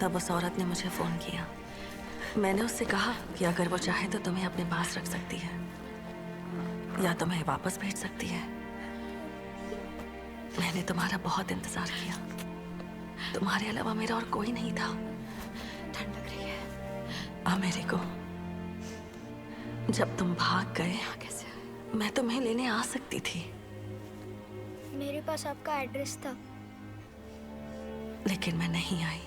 तब उस औरत ने मुझे फोन किया। मैंने उससे कहा कि अगर वो चाहे तो तुम्हें अपने पास रख सकती है या तुम्हें वापस भेज सकती है। मैंने तुम्हारा बहुत इंतजार किया। तुम्हारे अलावा मेरा और कोई नहीं था। ठंड लग रही है। अमेरिको, जब तुम भाग गए मैं तुम्हें लेने आ सकती थी। मेरे पास आपका एड्रेस था लेकिन मैं नहीं आई।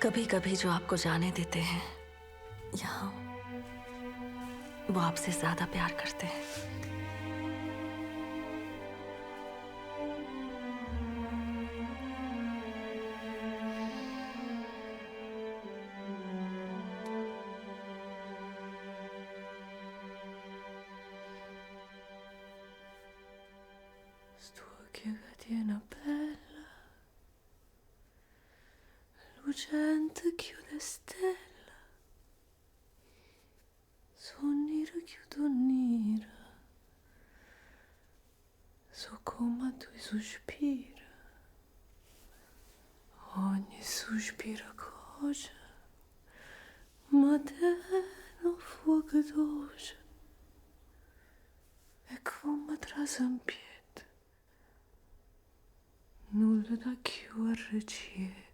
कभी कभी जो आपको जाने देते हैं यहाँ, वो आपसे ज्यादा प्यार करते हैं। Stuck schiena bella, lucente chiude stella, sonnira chiudo nera, so come tu sospira, ogni sospira cosa, ma te non fuoco dolce, e come trasampiete, nulla da chiudere.